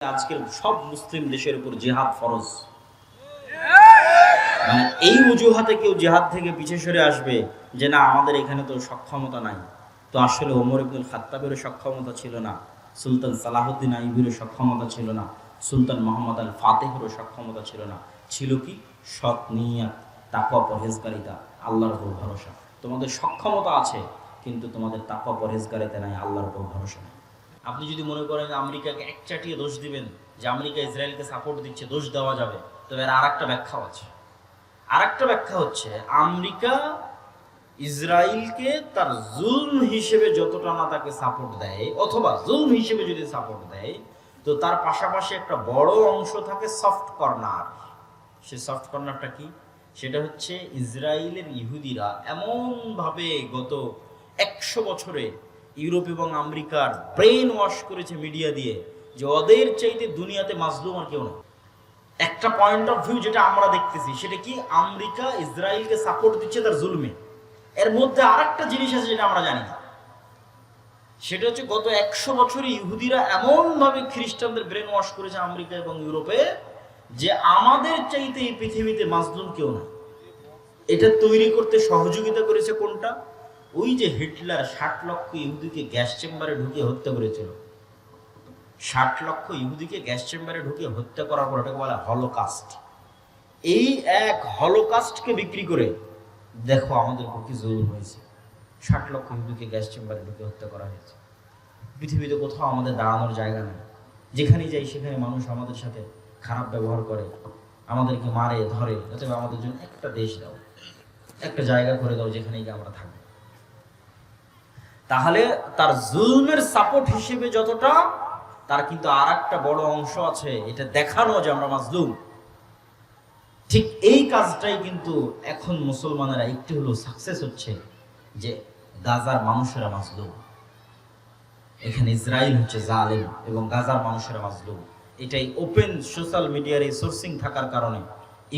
আজকের সব মুসলিম দেশের উপর জিহাদ ফরজ। এই অজুহাতে কেউ জিহাদ থেকে পিছে সরে আসবে যে না আমাদের এখানে তো সক্ষমতা নাই, তো আসলে ওমর ইবনুল খাত্তাবেরও সক্ষমতা ছিল না, সুলতান সালাহুদ্দিন আইয়ুবেরও সক্ষমতা ছিল না, সুলতান মোহাম্মদ আল ফাতেহেরও সক্ষমতা ছিল না। ছিল কি? সৎ নিয়াত, তাকওয়া, পরহেজগারিতা, আল্লাহর উপর ভরসা। তোমাদের সক্ষমতা আছে কিন্তু তোমাদের তাকওয়া পরহেজগারিতা নাই, আল্লাহর উপর ভরসা নেই। আপনি যদি মনে করেন আমেরিকাকে একচাটিয়ে দোষ দিবেন যে আমেরিকা ইসরায়েলকে সাপোর্ট দিচ্ছে, দোষ দেওয়া যাবে, তবে এর আরেকটা ব্যাখ্যাও আছে। আরেকটা ব্যাখ্যা হচ্ছে আমেরিকা ইসরায়েলকে তার জুলম হিসেবে যতটা না তাকে সাপোর্ট দেয়, অথবা জুলম হিসেবে যদি সাপোর্ট দেয়, তো তার পাশাপাশি একটা বড় অংশ থাকে সফট কর্নার। সে সফট কর্নারটা কি? সেটা হচ্ছে ইসরায়েলের ইহুদিরা এমনভাবে গত 100 বছরে ইউরোপ এবং আমেরিকার ব্রেন ওয়াশ করেছে মিডিয়া দিয়ে যে ওদের চাইতে দুনিয়াতে মাজলুম আর কেউ না। একটা পয়েন্ট অফ ভিউ যেটা আমরা দেখতেছি সেটা কি? আমেরিকা ইসরায়েলকে সাপোর্ট দিচ্ছে তার জুলমে। এর মধ্যে আরেকটা জিনিস আছে যেটা আমরা জানি না, সেটা হচ্ছে গত 100 বছরে ইহুদিরা এমনভাবে খ্রিস্টানদের ব্রেন ওয়াশ করেছে আমেরিকা এবং ইউরোপে যে আমাদের চাইতে এই পৃথিবীতে মাজলুম কেউ না। এটা তৈরি করতে সহযোগিতা করেছে কোনটা? ওই যে হিটলার 60 লক্ষ ইহুদিকে গ্যাস চেম্বারে ঢুকিয়ে হত্যা করেছিল। 60 লক্ষ ইহুদিকে গ্যাস চেম্বারে ঢুকিয়ে হত্যা করার পর এটাকে বলা হলোকাস্ট। এই এক হলোকাস্টকে বিক্রি করে দেখো আমাদের কি জুলুম হয়েছে। 60 লক্ষ ইহুদিকে গ্যাস চেম্বারে ঢুকিয়ে হত্যা করা হয়েছে। পৃথিবীতে কোথাও আমাদের দাঁড়ানোর জায়গা নেই। যেখানে যাই সেখানে মানুষ আমাদের সাথে খারাপ ব্যবহার করে, আমাদেরকে মারে ধরে। অথবা আমাদের জন্য একটা দেশ দাও, একটা জায়গা করে দাও যেখানে গিয়ে আমরা থাকবো। তাহলে তার জুলমের সাপোর্ট হিসেবে যতটা, তার কিন্তু আর একটা বড় অংশ আছে এটা দেখানো যে আমরা মাজলুম। ঠিক এই কাজটাই কিন্তু এখন মুসলমানেরা একটু হলেও সাকসেস হচ্ছে, যে গাজার মানুষেরা মাজলুম, এখানে ইসরায়েল হচ্ছে জালেম এবং গাজার মানুষেরা মাজলুম। এটাই ওপেন সোশ্যাল মিডিয়ার এই সোর্সিং থাকার কারণে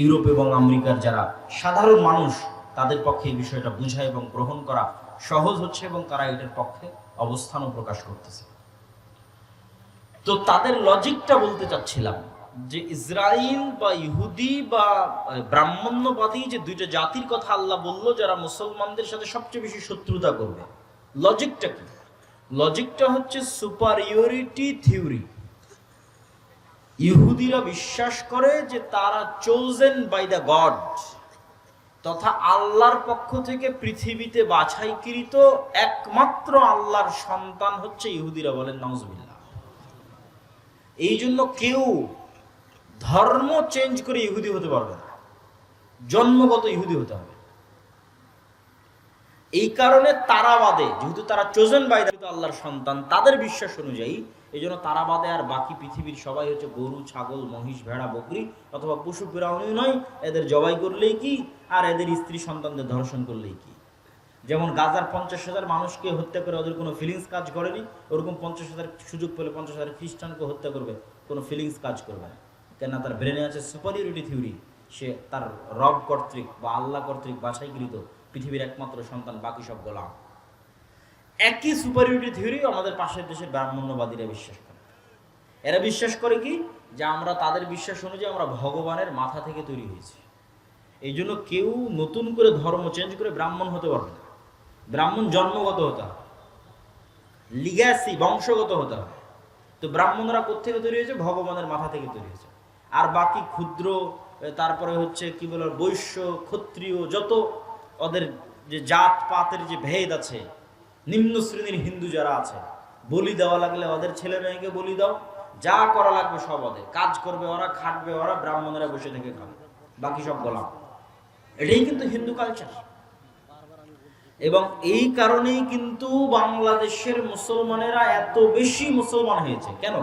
ইউরোপ এবং আমেরিকার যারা সাধারণ মানুষ তাদের পক্ষে এই বিষয়টা বোঝা এবং গ্রহণ করা সহজ হচ্ছে এবং তারা এটার পক্ষে অবস্থানও প্রকাশ করতেছে। তো তাদের লজিকটা বলতে চাচ্ছিলাম যে ইসরায়েল বা ইহুদি বা ব্রাহ্মণ্যবাদী যে দুইটা জাতির কথা আল্লাহ বলল যারা মুসলমানদের সাথে সবচেয়ে বেশি শত্রুতা করবে, লজিকটা কি? লজিকটা হচ্ছে সুপারিয়রিটি থিওরি। ইহুদিরা বিশ্বাস করে যে তারা চোজেন বাই দ্য গড, তথা আল্লাহর পক্ষ থেকে পৃথিবীতে বাছাইকৃত একমাত্র আল্লাহর সন্তান হচ্ছে ইহুদিরা। বলেন নাউজুবিল্লাহ। এই জন্য কেউ ধর্ম চেঞ্জ করে ইহুদি হতে পারবে না, জন্মগত ইহুদি হতে হবে। এই কারণে তারাবাদে, যেহেতু তারা চোজেন বাই দ্য আল্লাহর সন্তান, তাদের বিশ্বাস অনুযায়ী এই জন্য তারাবাদে আর বাকি পৃথিবীর সবাই হচ্ছে গরু, ছাগল, মহিষ, ভেড়া, বকরি অথবা পশু প্রাণী নয়। এদের জবাই করলেই কি, আর এদের স্ত্রী সন্তানদের ধর্ষণ করলেই কি। যেমন গাজার 50,000 মানুষকে হত্যা করে ওদের কোনো ফিলিংস কাজ করেনি, ওরকম 50,000 সুযোগ পেলে 50,000 খ্রিস্টানকে হত্যা করবে, কোনো ফিলিংস কাজ করবে না। কেননা তার ব্রেনে আছে সুপারিয়রিটি থিওরি। সে তার রব কর্তৃক বা আল্লাহ কর্তৃক বাছাইকৃত পৃথিবীর একমাত্র সন্তান, বাকি সব গোলাম। একই সুপারিয়রিটি থিওরি আমাদের পাশের দেশের ব্রাহ্মণ্যবাদীরা বিশ্বাস করে। এরা বিশ্বাস করে কি, যে আমরা তাদের বিশ্বাস অনুযায়ী আমরা ভগবানের মাথা থেকে তৈরি হয়েছি। এই জন্য কেউ নতুন করে ধর্ম চেঞ্জ করে ব্রাহ্মণ হতে পারবে না। ব্রাহ্মণ জন্মগত হতে হবে, লিগ্যাসি, বংশগত হতে হবে। তো ব্রাহ্মণরা কোত্থেকে তৈরি হয়েছে? ভগবানের মাথা থেকে তৈরি হয়েছে। আর বাকি ক্ষুদ্র, তারপরে হচ্ছে কি বলে বৈশ্য, ক্ষত্রিয়, যত ওদের যে জাত পাতের যে ভেদ আছে, নিম্ন শ্রেণীর হিন্দু যারা আছে, বলি দেওয়া লাগলে ওদের ছেলে মেয়েকে বলি দাও, যা করা লাগবে সব ওদের, কাজ করবে ওরা, খাটবে ওরা, ব্রাহ্মণেরা বসে থেকে খাবে, বাকি সব গোলাম। এটাই কিন্তু হিন্দু কালচার। এবং এই কারণেই কিন্তু বাংলাদেশের মুসলমানেরা এত বেশি মুসলমান হয়েছে। কেন?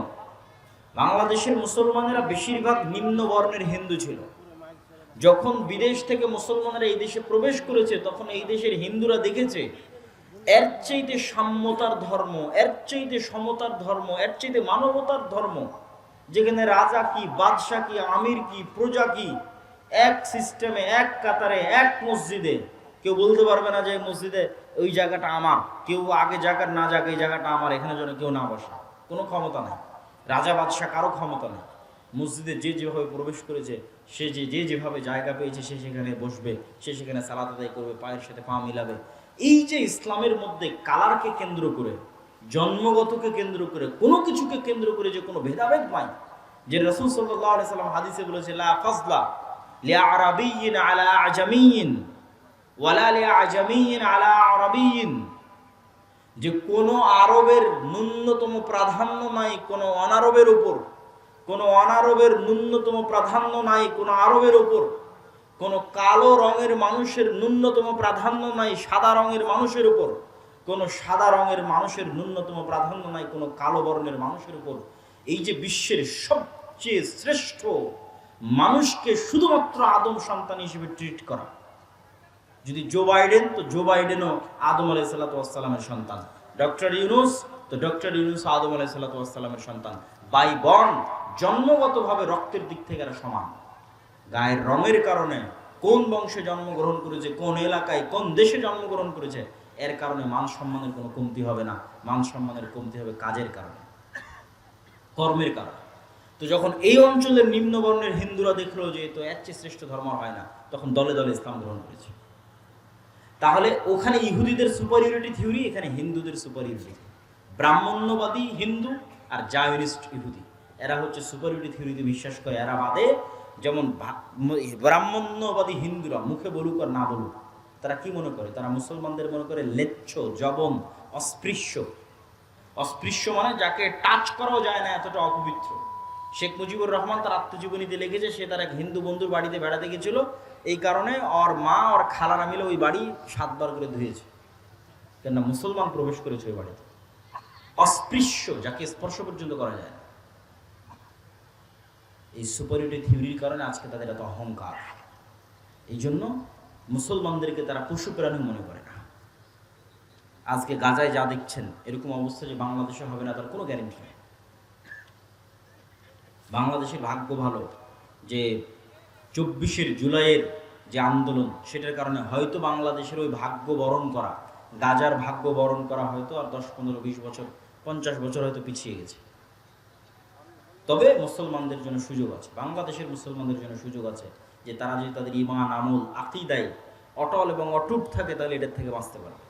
বাংলাদেশের মুসলমানেরা বেশিরভাগ নিম্ন বর্ণের হিন্দু ছিল। যখন বিদেশ থেকে মুসলমানেরা এই দেশে প্রবেশ করেছে, তখন এই দেশের হিন্দুরা দেখেছে এর চাইতে সাম্যতার ধর্ম, এর চাইতে সমতার ধর্ম, এর চাইতে মানবতার ধর্ম, যেখানে রাজা কি, বাদশাহ কি, আমির কি, প্রজা কি, এক সিস্টেমে, এক কাতারে, এক মসজিদে। কেউ বলতে পারবে না যে মসজিদে ওই জায়গাটা আমার, কেউ আগে জায়গা না জায়গা, এই জায়গাটা আমার, এখানে যেন কেউ না বসে, কোনো ক্ষমতা নাই। রাজা বাদশাহ কারো ক্ষমতা নেই। মসজিদে যে যেভাবে প্রবেশ করেছে, সে যেভাবে জায়গা পেয়েছে সে সেখানে বসবে, সে সেখানে সালাত আদায় করবে, পায়ের সাথে পা মিলাবে। এই যে ইসলামের মধ্যে কালারকে কেন্দ্র করে, জন্মগতকে কেন্দ্র করে, কোনো কিছুকে কেন্দ্র করে যে কোনো ভেদাভেদ নাই, যে রাসূল সাল্লাল্লাহু আলাইহি সাল্লাম হাদিসে বলেছে লা ফাজলা লিআরাবিয়্যিন আলা আজামিয়্যিন ওয়ালা লিআজামিয়্যিন আলা আরাবিয়্যিন, যে কোনো আরবের ন্যূনতম প্রাধান্য নাই কোনো অনারবের উপর, কোনো অনারবের ন্যূনতম প্রাধান্য নাই কোনো আরবের উপর, কোনো কালো রঙের মানুষের ন্যূনতম প্রাধান্য নাই সাদা রঙের মানুষের উপর, কোনো সাদা রঙের মানুষের ন্যূনতম প্রাধান্য নাই কোনো কালো বর্ণের মানুষের উপর। এই যে বিশ্বের সবচেয়ে শ্রেষ্ঠ মানুষকে শুধুমাত্র আদম সন্তান হিসেবে ট্রিট করা। যদি জো বাইডেন, তো জো বাইডেনও আদম আলাইহিসসালামের সন্তান। ডক্টর ইউনুস, তো ডক্টর ইউনুস আদম আলাইহিসসালামের সন্তান। বাই বর্ন, জন্মগতভাবে রক্তের দিক থেকে এরা সমান। গায়ের রঙের কারণে, কোন বংশে জন্মগ্রহণ করেছে, কোন এলাকায়, কোন দেশে জন্মগ্রহণ করেছে, এর কারণে মান সম্মানের কোনো কমতি হবে না। মান সম্মানের কমতি হবে কাজের কারণে, কর্মের কারণে। তো যখন এই অঞ্চলের নিম্নবর্ণের হিন্দুরা দেখলো যে তো এর চেয়ে শ্রেষ্ঠ ধর্ম হয় না, তখন দলে দলে ইসলাম গ্রহণ করেছে। তাহলে ওখানে ইহুদিদের সুপারিয়রিটি থিওরি, এখানে হিন্দুদের সুপারিয়রিটি। ব্রাহ্মণ্যবাদী হিন্দু আর জায়নিস্ট ইহুদি, এরা হচ্ছে সুপারিয়রিটি থিওরিতে বিশ্বাস করে। এরা বাদে যেমন ব্রাহ্মণ্যবাদী হিন্দুরা মুখে বলুক আর না বলুক, তারা কি মনে করে? তারা মুসলমানদের মনে করে লেচ্ছ, জবন, অস্পৃশ্য। অস্পৃশ্য মানে যাকে টাচ করাও যায় না, এতটা অপবিত্র। শেখ মুজিবুর রহমান তার আত্মজীবনীতে লিখেছে, সে তার এক হিন্দু বন্ধুর বাড়িতে বেড়াতে গেছিল, এই কারণে ওর মা ওর খালারা মিলে ওই বাড়ি 7 বার করে ধুয়েছে, কেন মুসলমান প্রবেশ করেছে ওই বাড়িতে। অস্পৃশ্য, যাকে স্পর্শ পর্যন্ত করা যায় না। এই সুপারিয়রিটি থিওরির কারণে আজকে তাদের এত অহংকার। এই জন্য মুসলমানদেরকে তারা পশু প্রাণী মনে করে না। আজকে গাজায় যা দেখছেন, এরকম অবস্থা যে বাংলাদেশে হবে না তার কোনো গ্যারেন্টি নেই। বাংলাদেশের ভাগ্য ভালো যে 24 জুলাইয়ের যে আন্দোলন, সেটার কারণে হয়তো বাংলাদেশের ওই ভাগ্য বরণ করা, গাজার ভাগ্য বরণ করা হয়তো আর 10, 15, 20 বছর, 50 বছর হয়তো পিছিয়ে গেছে। তবে মুসলমানদের জন্য সুযোগ আছে, বাংলাদেশের মুসলমানদের জন্য সুযোগ আছে, যে তারা যদি তাদের ঈমান, আমল, আকীদায় অটল এবং অটুট থাকে, তাহলে এটার থেকে বাঁচতে পারবে।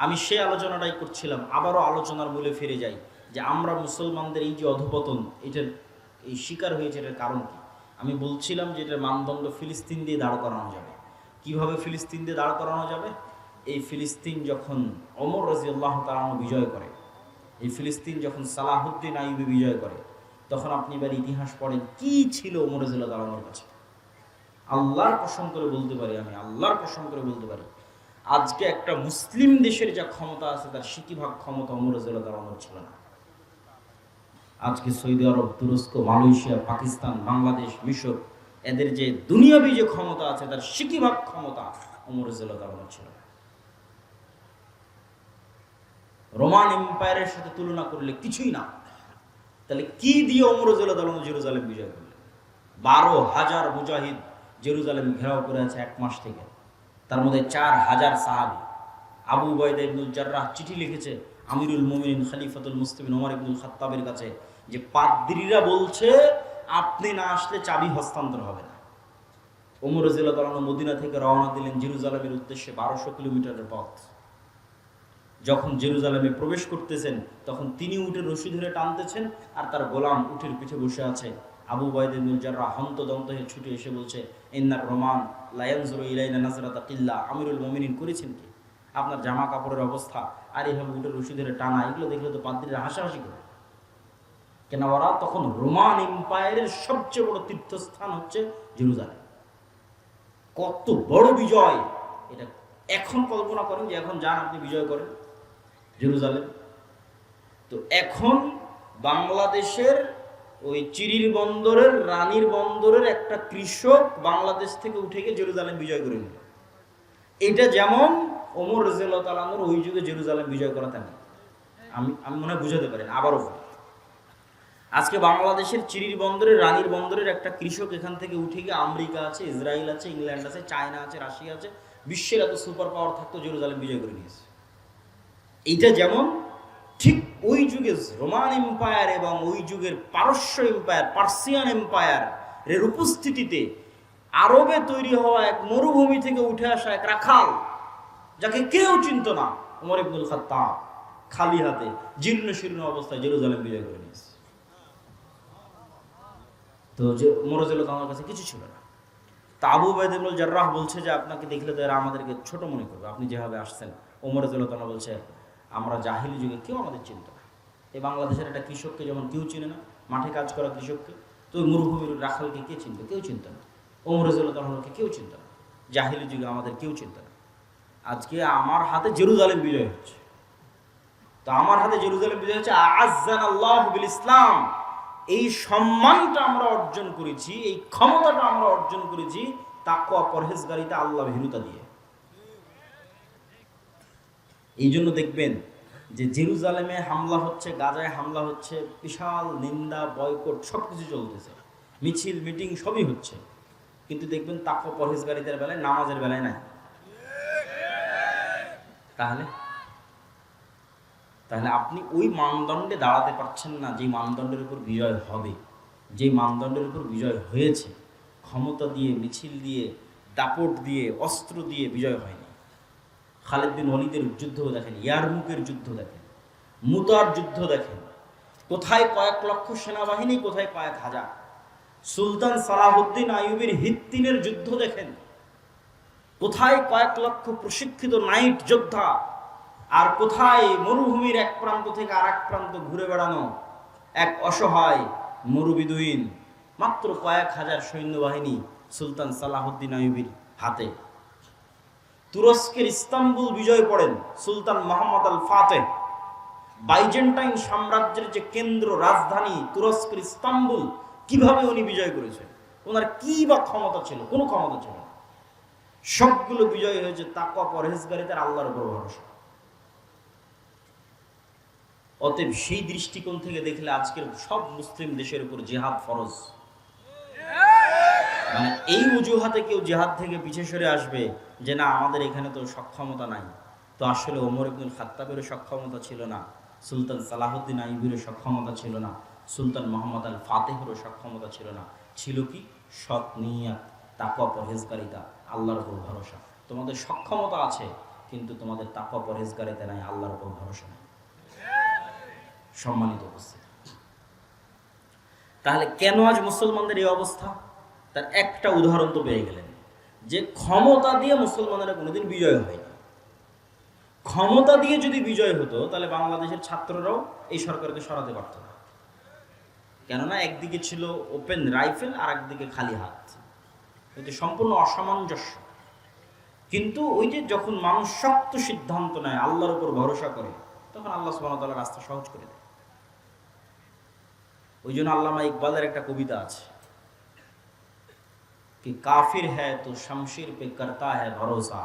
আমি সেই আলোচনাটাই করছিলাম, আবারও আলোচনার মূলে ফিরে যাই, যে আমরা মুসলমানদের এই যে অধঃপতন, এটার এই শিকার হয়েছে, এটার কারণ কি? আমি বলছিলাম যে এটার মানদণ্ড ফিলিস্তিন দিয়ে দাঁড় করানো যাবে। কিভাবে ফিলিস্তিন দিয়ে দাঁড় করানো যাবে? এই ফিলিস্তিন যখন ওমর রাদিয়াল্লাহু তাআলা আনহু বিজয় করে, এই ফিলিস্তিন যখন সালাহুদ্দিন আইয়ুবী বিজয় করে, তখন আপনি এবার ইতিহাস পড়েন কি ছিল ওমর রাদিয়াল্লাহু তাআলা আনহুর কাছে। আল্লাহর কসম করে বলতে পারি, আমি আল্লাহর কসম করে বলতে পারি, আজকে একটা মুসলিম দেশের যা ক্ষমতা আছে তার 60% ক্ষমতা ওমর রাদিয়াল্লাহু তাআলা আনহুর ছিল না। আজকে সৌদি আরব, তুরস্ক, মালয়েশিয়া, পাকিস্তান, বাংলাদেশ, মিশর, এদের যে দুনিয়াবি যে ক্ষমতা আছে তার 60% ক্ষমতা ওমর রাদিয়াল্লাহু তাআলা আনহুর ছিল। রোমান এম্পায়ারের সাথে তুলনা করলে কিছুই না। তাহলে কি দিয়ে ওমর রাদিয়াল্লাহু তাআলা আনহু জেরুজালেম বিজয় করলেন? 12,000 মুজাহিদ জেরুজালেম ঘেরাও করে আছে 1 মাস থেকে, তার মধ্যে 4,000 সাহাবী। আবু উবাইদা ইবনুল জাররাহ চিঠি লিখেছে আমিরুল মুমিনিন খলিফাতুল মুসলিমিন ওমর ইবনুল খাত্তাবের কাছে, যে পাদ্রীরা বলছে আপনি না আসলে চাবি হস্তান্তর হবে না। ওমর রাদিয়াল্লাহু তাআলা মদিনা থেকে রওনা দিলেন জেরুজালেমের উদ্দেশ্যে, 1200 কিলোমিটারের পথ। যখন জেরুজালেমে প্রবেশ করতেছেন, তখন তিনি উটের রশি ধরে টানতেছেন, আর তার গোলাম উটের পিঠে বসে আছে। আবু উবাইদা ইবনুল জাররাহ হন্তদন্ত হয়ে ছুটে এসে বলছে, ইন্নার রোমান লা ইয়ানজুরু ইলাইনা নাজরাতা কিল্লা, আমিরুল মুমিনিন করেছেন কি? আপনার জামা কাপড়ের অবস্থা আর এইভাবে উটের রশি ধরে টানা, এগুলো দেখলে তো পাদ্রীরা হাসাহাসি করে। কেন? ওরা তখন রোমান এম্পায়ারের সবচেয়ে বড় তীর্থস্থান হচ্ছে জেরুজালেম। কত বড় বিজয় এটা! এখন কল্পনা করেন যে এখন যান আপনি বিজয় করেন জেরুজালেম। তো এখন বাংলাদেশের ওই চিরির বন্দরের, রানীর বন্দরের একটা কৃষক বাংলাদেশ থেকে উঠে গিয়ে জেরুজালেম বিজয় করে নিল। এটা যেমন ওমর রাদিয়াল্লাহু তাআলা আনহুর ওই যুগে জেরুজালেম বিজয় করা, তেমন আমি মনে হয় বুঝাতে পারেন। আবারও আজকে বাংলাদেশের চিরির বন্দরের, রানীর বন্দরের একটা কৃষক এখান থেকে উঠে গিয়ে আমেরিকা আছে, ইসরায়েল আছে, ইংল্যান্ড আছে, চায়না আছে, রাশিয়া আছে, বিশ্বের এত সুপার পাওয়ার থাকতো, জেরুজালেম বিজয় করে নিয়েছে। এইটা যেমন ঠিক ওই যুগে রোমান এম্পায়ার এবং ওই যুগের পারস্য এম্পায়ার, পার্সিয়ান এম্পায়ার এর উপস্থিতিতে আরবে তৈরি হওয়া এক মরুভূমি থেকে উঠে আসা এক রাখাল, যাকে কেউ চিনত না, ওমর ইবনুল খাত্তাব খালি হাতে জীর্ণ শীর্ণ অবস্থায় জেরুজালেম বিজয় করে নিয়েছে। তো যে মোরজেলত আমার কাছে কিছু ছিল না। তা আবু উবাইদা ইবনুল জাররাহ বলছে যে আপনাকে দেখলে তো এরা আমাদেরকে ছোট মনে করবে, আপনি যেভাবে আসছেন। ওমর রাদিয়াল্লাহু তাআলা বলছে আমরা জাহিলি যুগে কেউ আমাদের চিনত না। এই বাংলাদেশের একটা কৃষককে যেমন কেউ চিনে না, মাঠে কাজ করা কৃষককে, তো ওই মরুভূমির রাখালকে কে চিনত? কেউ চিনত না। ওমর রাদিয়াল্লাহু তাআলাকে কেউ চিনত না, জাহিলি যুগে আমাদের কেউ চিনত না। আজকে আমার হাতে জেরুজালেম বিজয় হচ্ছে। তো আমার হাতে জেরুজালেম বিজয় হচ্ছে আ'আজ্জানাল্লাহু বিল ইসলাম। এই সম্মানটা আমরা অর্জন করেছি, এই ক্ষমতাটা আমরা অর্জন করেছি তাকওয়া পরহেজগারিতা, আল্লাহ ভীরুতা দিয়ে। এই জন্য দেখবেন যে জেরুজালেমে হামলা হচ্ছে, গাজায় হামলা হচ্ছে, বিশাল নিন্দা বয়কট সবকিছু চলতেছে, মিছিল মিটিং সবই হচ্ছে, কিন্তু দেখবেন তাকওয়া পরহেজগারিতার বেলায়, নামাজের বেলায় নাই। তাহলে আপনি ওই মানদণ্ডে দাঁড়াতে পারছেন না যে মানদণ্ডের উপর বিজয় হবে, যে মানদণ্ডের উপর বিজয় হয়েছে। ক্ষমতা দিয়ে, মিছিল দিয়ে, দাপট দিয়ে, অস্ত্র দিয়ে বিজয় হয়নি। খালিদ বিন ওয়ালিদের যুদ্ধ দেখেন, ইয়ারমুকের যুদ্ধ দেখেন, মুতার যুদ্ধ দেখেন, কোথায় কয়েক লক্ষ সেনাবাহিনী, কোথায় কয়েক হাজার। সুলতান সালাহুদ্দিন আইয়ুবীর হিত্তিনের যুদ্ধ দেখেন, কোথায় কয়েক লক্ষ প্রশিক্ষিত নাইট যোদ্ধা, আর কোথায় মরুভূমির এক প্রান্ত থেকে আর এক প্রান্ত ঘুরে বেড়ানো এক অসহায় মরুবিদুইন। মাত্র কয়েক হাজার সৈন্যবাহিনী সুলতান সালাহুদ্দিন আইয়ুবীর হাতে। তুরস্কের ইস্তাম্বুল বিজয় করেন সুলতান মোহাম্মদ আল ফাতেহ। বাইজেন্টাইন সাম্রাজ্যের যে কেন্দ্র রাজধানী তুরস্কের ইস্তাম্বুল, কিভাবে উনি বিজয় করেছেন? ওনার কি বা ক্ষমতা ছিল? কোনো ক্ষমতা ছিল না। সবগুলো বিজয় হয়েছে তাকওয়া পরহেজগারিতার, আল্লাহর উপর ভরসা। অতএব সেই দৃষ্টিকোণ থেকে দেখলে আজকের সব মুসলিম দেশের উপর জিহাদ ফরজ। মানে এই অজুহাতে কেউ জিহাদ থেকে পিছিয়ে সরে আসবে যে না আমাদের এখানে তো সক্ষমতা নাই, তো আসলে ওমর ইবনুল খাত্তাবেরও সক্ষমতা ছিল না, সুলতান সালাহুদ্দিন আইয়ুবীরও সক্ষমতা ছিল না, সুলতান মোহাম্মদ আল ফাতেহেরও সক্ষমতা ছিল না। ছিল কি? সৎ নিয়াত, তাকওয়া পরহেজগারিতা, আল্লাহর উপর ভরসা। তোমাদের সক্ষমতা আছে, কিন্তু তোমাদের তাকওয়া পরহেজগারিতা নাই, আল্লাহর উপর ভরসা নাই। সম্মানিত উপস্থিতি, তাহলে কেন আজ মুসলমানদের এই অবস্থা? তার একটা উদাহরণ তো পেয়ে গেলেন, যে ক্ষমতা দিয়ে মুসলমানেরা কোনোদিন বিজয় হয়নি। ক্ষমতা দিয়ে যদি বিজয় হতো তাহলে বাংলাদেশের ছাত্ররাও এই সরকারকে সরাতে পারত না। কেননা একদিকে ছিল ওপেন রাইফেল আর একদিকে খালি হাত, এটি সম্পূর্ণ অসামঞ্জস্য। কিন্তু ওই যে যখন মানুষ শক্ত সিদ্ধান্ত নেয়, আল্লাহর উপর ভরসা করে, তখন আল্লাহ সুবহানাহু ওয়া তাআলা রাস্তা সহজ করে দেয়। ওই জন্য আল্লামা ইকবালের একটা কবিতা আছে कि काफिर है तो शमशीर पे करता है भरोसा।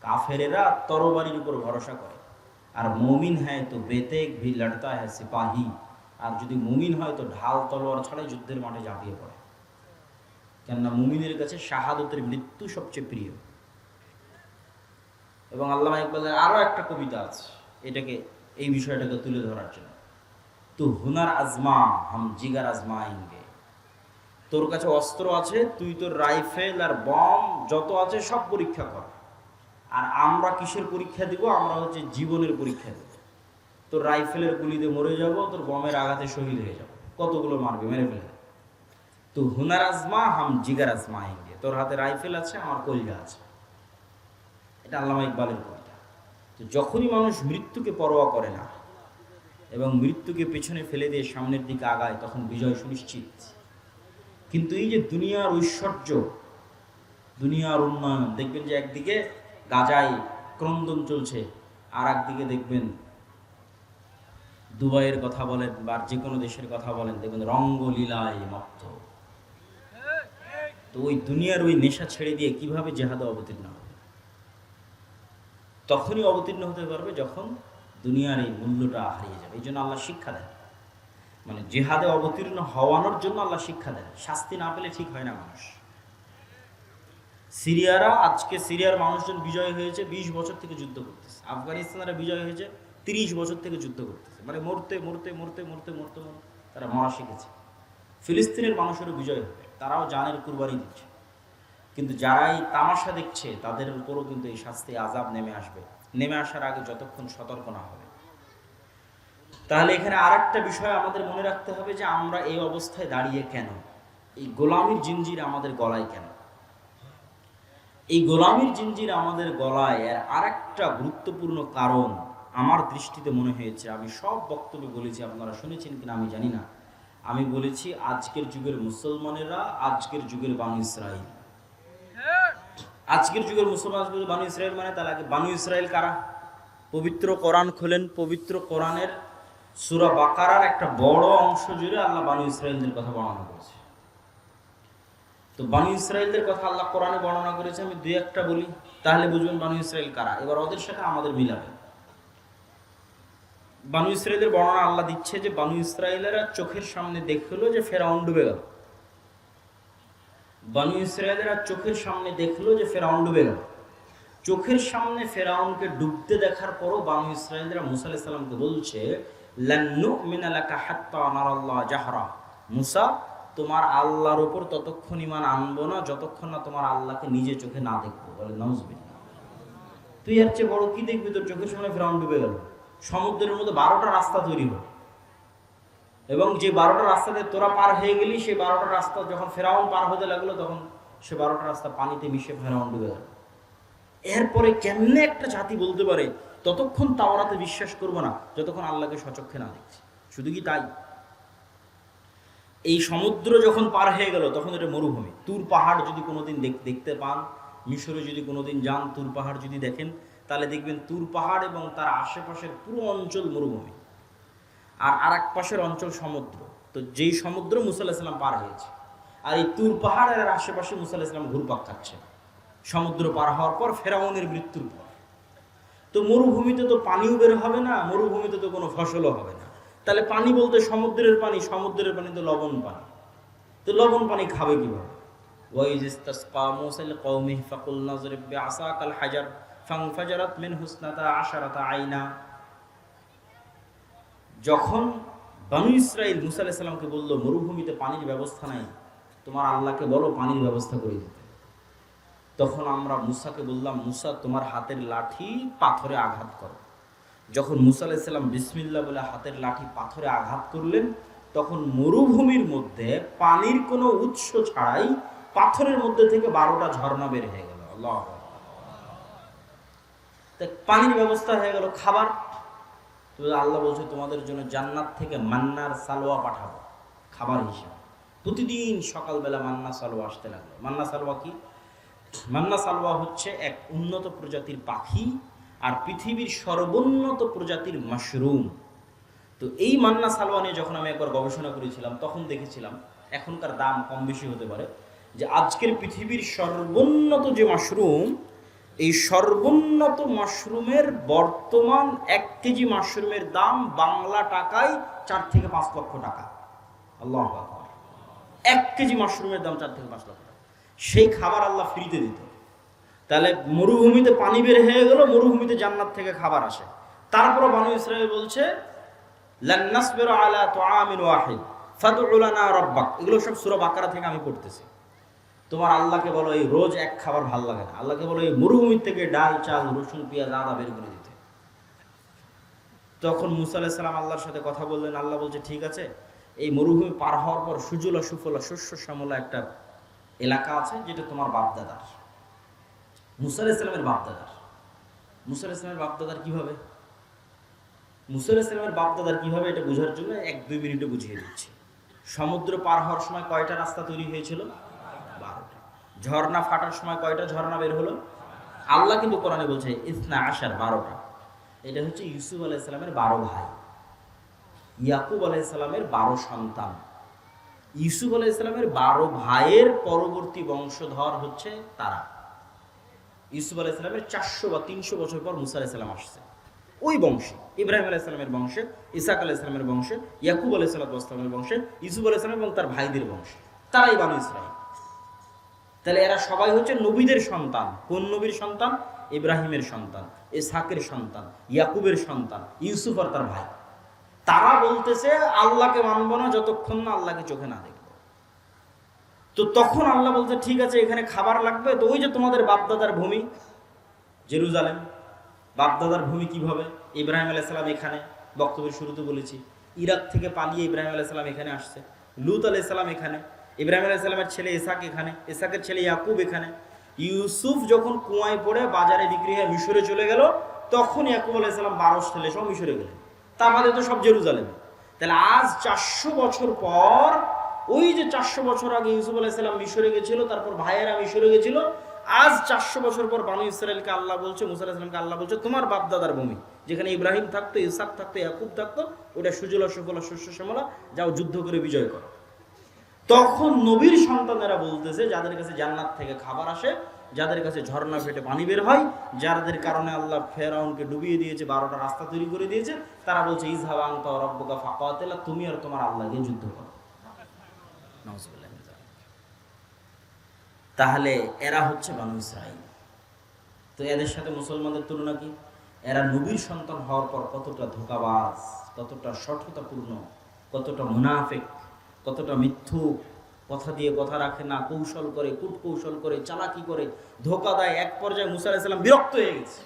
কাফেরেরা তরবারির উপর ভরসা করে, আর মুমিন হয় তো বেতেক ভি লড়তা है সিপাহী। আর যদি মুমিন হয় তো ঢাল তলোয়ার ছাড়াই যুদ্ধের মাঠে ঝাঁপিয়ে পড়ে, কেননা মুমিনের কাছে শাহাদতের মৃত্যু সবচেয়ে প্রিয়। এবং আল্লামা ইকবালের আরো একটা কবিতা আছে এটাকে, এই বিষয়টাকে তুলে ধরার জন্য। তো হুনার আজমা হাম জিগার আজমায়েঙ্গে। তোর কাছে অস্ত্র আছে, তুই তোর রাইফেল আর বম যত আছে সব পরীক্ষা কর। আর আমরা কিসের পরীক্ষা দিব? আমরা হচ্ছে জীবনের পরীক্ষা দেব। তোর রাইফেলের গুলিতে মরে যাব, তোর বমের আঘাতে শহীদ হয়ে যাব, কতগুলো মারবে, মেরে ফেলে। তো হুনার আজমা হাম জিগার আজমায়েঙ্গে। তোর হাতে রাইফেল আছে, আমার কলিজা আছে। এটা আল্লামা ইকবালের কবিতা। তো যখনই মানুষ মৃত্যুকে পরোয়া করে না এবং মৃত্যুকে পেছনে ফেলে দিয়ে সামনের দিকে আগায়, তখন বিজয় সুনিশ্চিত। কিন্তু এই যে দুনিয়ার ঐশ্বর্য, দুনিয়ার উন্নয়ন, দেখবেন যে একদিকে গাজায় ক্রন্দন চলছে, আর একদিকে দেখবেন দুবাইয়ের কথা বলেন বা যে কোনো দেশের কথা বলেন, দেখবেন রঙ্গলীলায় মত্ত। তো ওই দুনিয়ার ওই নেশা ছেড়ে দিয়ে কিভাবে জেহাদে অবতীর্ণ হবে? তখনই অবতীর্ণ হতে পারবে যখন দুনিয়ার এই মূল্যটা হারিয়ে যাবে। এই জন্য আল্লাহ শিক্ষা দেন, মানে জেহাদে অবতীর্ণ হওয়ানোর জন্য আল্লাহ শিক্ষা দেন। শাস্তি না পেলে ঠিক হয় না মানুষ। সিরিয়ারা, আজকে সিরিয়ার মানুষজন বিজয় হয়েছে, 20 বছর থেকে যুদ্ধ করতেছে। আফগানিস্তানেরা বিজয় হয়েছে 30 বছর থেকে যুদ্ধ করতেছে, মানে মরতে মরতে মরতে মরতে মরতে মরতে তারা মরা শিখেছে। ফিলিস্তিনের মানুষেরও বিজয় হবে, তারাও জানের কুরবানি দিচ্ছে, কিন্তু যারা এই তামাশা দেখছে তাদের উপরও কিন্তু এই শাস্তি আযাব নেমে আসবে, নেমে আসার আগে যতক্ষণ সতর্ক না হবে। তাহলে এখানে আরেকটা বিষয় আমাদের মনে রাখতে হবে যে আমরা এই অবস্থায় দাঁড়িয়ে কেন, এই গোলামির জিঞ্জির আমাদের গলায় কেন। এই গোলামির জিঞ্জির আমাদের গলায় এর আরেকটা গুরুত্বপূর্ণ কারণ আমার দৃষ্টিতে মনে হয়েছে, আমি সব বক্তব্য বলেছি, আপনারা শুনেছেন কিনা আমি জানি না, আমি বলেছি আজকের যুগের মুসলমানেরা আজকের যুগের বানু ইসরাইল। আজকের যুগের মুসলমান বানু ইসরাইল মানে তার আগে বানু ইসরাইল কারা? পবিত্র কোরআন খোলেন, পবিত্র কোরআনের সূরা বাকারার একটা বড় অংশ জুড়ে আল্লাহ বানু ইসরাইলদের কথা বর্ণনা করেছে। তো বানু ইসরাইলদের কথা আল্লাহ কোরআনে বর্ণনা করেছে, আমি দুই একটা বলি তাহলে বুঝবেন বানু ইসরাইল কারা। এবার ওদের সাথে আমাদের মিলাবেন। বানু ইসরাইলের বর্ণনা আল্লাহ দিচ্ছে যে বানু ইসরাইলেরা চোখের সামনে দেখলো যে ফেরাউন ডুবে গেল। বানু ইসরাইলেরা চোখের সামনে দেখলো যে ফেরাউন ডুবে গেল। চোখের সামনে ফেরাউনকে ডুবতে দেখার পরও বানু ইসরাইলরা মুসা আলাইহিস সালামকে বলছে, লান নুমিনা লাকা হাত্তা নারাল্লাহ জাহরা, মুসা তোমার আল্লাহর উপর ততক্ষণ ঈমান আনবো না যতক্ষণ না তোমার আল্লাহকে নিজে চোখে না দেখবো। বলে নাউজুবিল্লাহ, তুই এর চেয়ে বড় কি দেখবি? তোর চোখের সামনে ফেরাউন ডুবে গেল, সমুদ্রের মধ্যে 12টা রাস্তা তৈরি হলো, এবং যে 12টা রাস্তা দিয়ে তোরা পার হয়ে গেলি, সেই 12টা রাস্তা যখন ফেরাউন পার হতে লাগলো তখন সে 12টা রাস্তা পানিতে মিশে ফেরাউন ডুবে গেল। এরপরে কেমনে একটা জাতি বলতে পারে ততক্ষণ তাওরাতে বিশ্বাস করবো না যতক্ষণ আল্লাহকে সচক্ষে না দেখছি? শুধু কি তাই, এই সমুদ্র যখন পার হয়ে গেল তখন এটা মরুভূমি। তুর পাহাড় যদি কোনোদিন দেখতে পান, মিশরে যদি কোনোদিন যান, তুর পাহাড় যদি দেখেন, তাহলে দেখবেন তুর পাহাড় এবং তার আশেপাশের পুরো অঞ্চল মরুভূমি, আর আরেক পাশের অঞ্চল সমুদ্র। তো যেই সমুদ্র মুসা আলাইহিস সালাম পার হয়েছে, আর এই তুর পাহাড়ের আশেপাশে মুসা আলাইহিস সালাম ঘুরপাক খাচ্ছে সমুদ্র পার হওয়ার পর, ফেরাউনের মৃত্যুর পর। তো মরুভূমিতে তো পানিও বের হবে না, মরুভূমিতে তো কোনো ফসলও হবে না। তাহলে পানি বলতে সমুদ্রের পানি, সমুদ্রের পানি তো লবণ পানি, তো লবণ পানি খাবে কিভাবে? ওয়াইজ ইসতাসকা মূসা লিকওমিহি ফাকুলনা যরিব বিআসাকাল হাজার ফানফাজারাত মিনহু ইসনাতা আশারাতা আইনা। যখন বানু ইসরাইল মুসা আলাইহিস সালামকে বলল মরুভূমিতে পানির ব্যবস্থা নাই, তোমার আল্লাহকে বলো পানির ব্যবস্থা করে দিতে, তখন আমরা মুসাকে বললাম, মুসা তোমার হাতের লাঠি পাথরে আঘাত করো। যখন মুসা আলাইহিস সালাম বিসমিল্লাহ বলে হাতের লাঠি পাথরে আঘাত করলেন, তখন মরুভূমির মধ্যে পানির কোনো উৎস ছাড়াই পাথরের মধ্যে থেকে 12টা ঝর্ণা বের হয়ে গেল। আল্লাহ, পানির ব্যবস্থা হয়ে গেল। খাবার, তো আল্লাহ বলছে তোমাদের জন্য জান্নাত থেকে মান্নার সালোয়া পাঠাবো খাবার হিসেবে। প্রতিদিন সকালবেলা মান্না সালোয়া আসতে লাগলো। মান্না সালোয়া কি? মান্না সালোয়া হচ্ছে এক উন্নত প্রজাতির পাখি আর পৃথিবীর সর্বোন্নত প্রজাতির মাশরুম। তো এই মান্না সালোয়া নিয়ে যখন আমি একবার গবেষণা করেছিলাম, তখন দেখেছিলাম, এখনকার দাম কম বেশি হতে পারে, যে আজকের পৃথিবীর সর্বোন্নত যে মাশরুম, এই সর্বোন্নত মাশরুমের বর্তমান 1 কেজি মাশরুমের দাম বাংলা টাকায় 4 থেকে 5 লক্ষ টাকা। আল্লাহু আকবার, 1 কেজি মাশরুমের দাম 4 থেকে 5 লক্ষ টাকা। সেই খাবার আল্লাহ ফ্রিতে দিত। তাহলে মরুভূমিতে পানি বের হয়ে গেল, মরুভূমিতে জান্নাত থেকে খাবার আসে। তারপর বানু ইসরাইল বলছে লান নাসবিরু আলা তুআমিন ওয়াহিদ ফাদউ লানা রাব্বাক। এগুলো সব সূরা বাকারা থেকে আমি পড়তেছি। তোমার আল্লাহকে বলো এই রোজ এক খাবার ভালো লাগে না, আল্লাহকে বলো এই মরুভূমি থেকে ডাল, চাল, রসুন, পেঁয়াজ, আদা বের করে দিতে। তখন মুসা আলাইহিস সালাম আল্লাহর সাথে কথা বললেন। আল্লাহ বলছে ঠিক আছে, এই মরুভূমি পার হওয়ার পর সুজলা সুফলা শস্য শ্যামলা একটা এলাকা আছে, যেটা তোমার বাপদাদার, মুসা আলাইহিস সালামের বাপদাদার। মুসা আলাইহিস সালামের বাপদাদার কিভাবে? মুসা আলাইহিস সালামের বাপদাদার কিভাবে এটা বোঝার জন্য 1-2 মিনিটে বুঝিয়ে দিচ্ছি। সমুদ্র পার হওয়ার সময় কয়টা রাস্তা তৈরি হয়েছিল? 12টা। ঝর্ণা ফাটার সময় কয়টা ঝর্ণা বের হলো? আল্লাহ কিন্তু কোরআনে বলছে ইসনা আশার, 12টা। এটা হচ্ছে ইউসুফ আলাইহিস সালামের 12 ভাই, ইয়াকুব আলাইহিস সালামের 12 সন্তান। ইউসুফ আলাইহিস সালামের 12 ভাইয়ের পরবর্তী বংশধর হচ্ছে তারা। ইউসুফ আলাইহিস সালামের 400 বা 300 বছর পর মুসা আলাইহিস সালাম আসছে, ওই বংশে, ইব্রাহিম আলাইহিস সালামের বংশে, ইসাক আলাইহিস সালামের বংশে, ইয়াকুব আলাইহিস সালামের বংশে, ইউসুফ আলাইহিস সালাম এবং তার ভাইদের বংশে, তারাই বানু ইসরাইল। তাহলে এরা সবাই হচ্ছে নবীদের সন্তান। কোন নবীর সন্তান? ইব্রাহিমের সন্তান, ইসহাকের সন্তান, ইয়াকুবের সন্তান, ইউসুফ আর তার ভাই। তারা বলতেছে আল্লাহকে মানব না যতক্ষণ না আল্লাহকে চোখে না দেখব। তো তখন আল্লাহ বলছে ঠিক আছে, এখানে খাবার লাগবে। তো ওই যে তোমাদের বাপদাদার ভূমি জেরুজালেম, বাপদাদার ভূমি কিভাবে? ইব্রাহিম আলাইহিস সালাম এখানে, বক্তব্যের শুরুতে বলেছি, ইরাক থেকে পালিয়ে ইব্রাহিম আলাইহিস সালাম এখানে আসছে। লূত আলাইহিস সালাম এখানে, ইব্রাহিম আলাইহিস সালামের ছেলে ইসহাক এখানে, ইসহাকের ছেলে ইয়াকুব এখানে। ইউসুফ যখন কুয়ায় পড়ে বাজারে বিক্রি হয়ে মিশরে চলে গেল, তখন ইয়াকুব আলাইহিস সালাম 12 ছেলে সব মিশরে গেলেন। তা আমাদের তো সব জেরুজালেম। তাহলে আজ 400 বছর পর, ওই যে 400 বছর আগে ইউসুফ আলাইহিস সালাম মিশরে গেছিল, তারপর ভাইয়েরা মিশরে গেছিল, আজ 400 বছর পর বানু ইসরায়েলকে আল্লাহ বলছে, মুসা আলাইহিস সালামকে আল্লাহ বলছে তোমার বাপদাদার ভূমি, যেখানে ইব্রাহিম থাকতো, ইসহাক থাকতো, ইয়াকুব থাকতো, ওটা সুজলা সুফলা শস্য শ্যামলা, যাও যুদ্ধ করে বিজয় করো। তখন নবীর সন্তানেরা বলতেছে, যাদের কাছে জান্নাত থেকে খাবার আসে, যাদের কাছে ঝর্ণা ফেটে পানি বের হয়, যাদের কারণে আল্লাহ ফেরাউনকে ডুবিয়ে দিয়েছে, 12টা রাস্তা তৈরি করে দিয়েছে, তারা বলছে ইযহাবা আনতা ওয়া রাব্বুকা ফাকাতিলা, তুমি আর তোমার আল্লাহ দিয়ে যুদ্ধ করো। নাউযুবিল্লাহ। তাহলে এরা হচ্ছে বানু ইসরাঈল। তো এদের সাথে মুসলমানদের তুলনা কি? এরা নবীর সন্তান হওয়ার পর কতটা ধোঁকাবাজ, কতটা সঠতাপূর্ণ, কতটা মুনাফিক, কতটা মিথ্যুক, কথা দিয়ে কথা রাখে না, কৌশল করে, কূটকৌশল করে, চালাকি করে, ধোঁকা দেয়। এক পর্যায়ে মুসা আলাইহিস সালাম বিরক্ত হয়ে গেছে।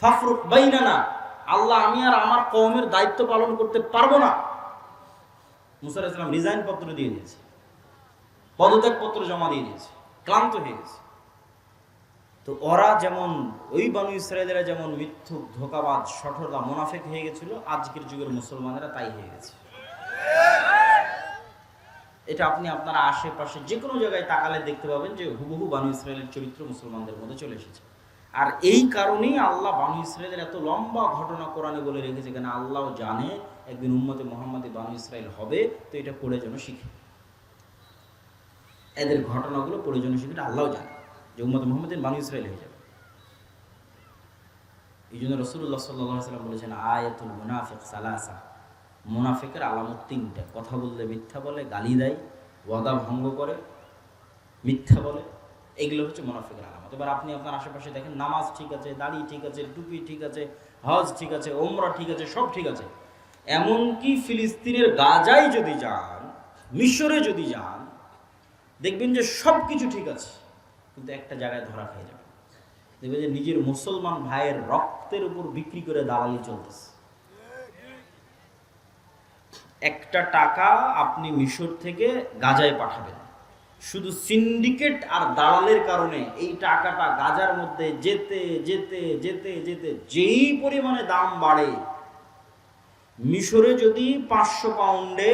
ফাফরুক বাইনানা, আল্লাহ আমি আর আমার কওমের দায়িত্ব পালন করতে পারবো না। মুসা আলাইহিস সালাম রিজাইন পত্র দিয়ে দিয়েছে, পদত্যাগ পত্র জমা দিয়ে দিয়েছে, ক্লান্ত হয়ে গেছে। তো ওরা যেমন, ওই বানু ইসরায়েলেরা যেমন মিথ্যুক, ধোঁকাবাজ, সঠতা, মুনাফিক হয়ে গেছিল, আজকের যুগের মুসলমানেরা তাই হয়ে গেছে। এটা আপনি আপনার আশেপাশে যে কোনো জায়গায় তাকালে দেখতে পাবেন যে হুবহু বানু ইসরায়েলের চরিত্র মুসলমানদের মধ্যে চলে এসেছে। আর এই কারণেই আল্লাহ বানু ইসরায়েলের এত লম্বা ঘটনা কোরআনে বলে রেখেছে, কেন আল্লাহ জানে একদিন উম্মতে মুহাম্মাদী বানু ইসরায়েল হবে, তো এটা পড়ে যেন শিখে, এদের ঘটনাগুলো পড়ে যেন শিখে, আল্লাহ জানে যে উম্মতে মুহাম্মাদের বানু ইসরায়েল হয়ে যাবে। এই জন্য রাসূলুল্লাহ সাল্লাল্লাহু আলাইহি ওয়াসাল্লাম বলেছেন আয়াতুল মুনাফিক সালাসা, মুনাফিকের আলামত 3টা। কথা বললে মিথ্যা বলে, গালি দেয়, ওয়াদা ভঙ্গ করে, মিথ্যা বলে, এগুলো হচ্ছে মুনাফিকের আলামত। এবার আপনি আপনার আশেপাশে দেখেন, নামাজ ঠিক আছে, দাড়ি ঠিক আছে, টুপি ঠিক আছে, হজ ঠিক আছে, ওমরা ঠিক আছে, সব ঠিক আছে, এমনকি ফিলিস্তিনের গাজায় যদি যান, মিশরে যদি যান, দেখবেন যে সব কিছু ঠিক আছে, কিন্তু একটা জায়গায় ধরা খেয়ে যাবে। দেখবেন যে নিজের মুসলমান ভাইয়ের রক্তের উপর বিক্রি করে দালালি চলতেছে। একটা টাকা আপনি মিশর থেকে গাজায় পাঠাবেন, শুধু সিন্ডিকেট আর দালালের কারণে এই টাকাটা গাজার মধ্যে যেতে যেতে যেতে যেতে যেই পরিমাণে দাম বাড়ে, মিশরে যদি 500 পাউন্ডে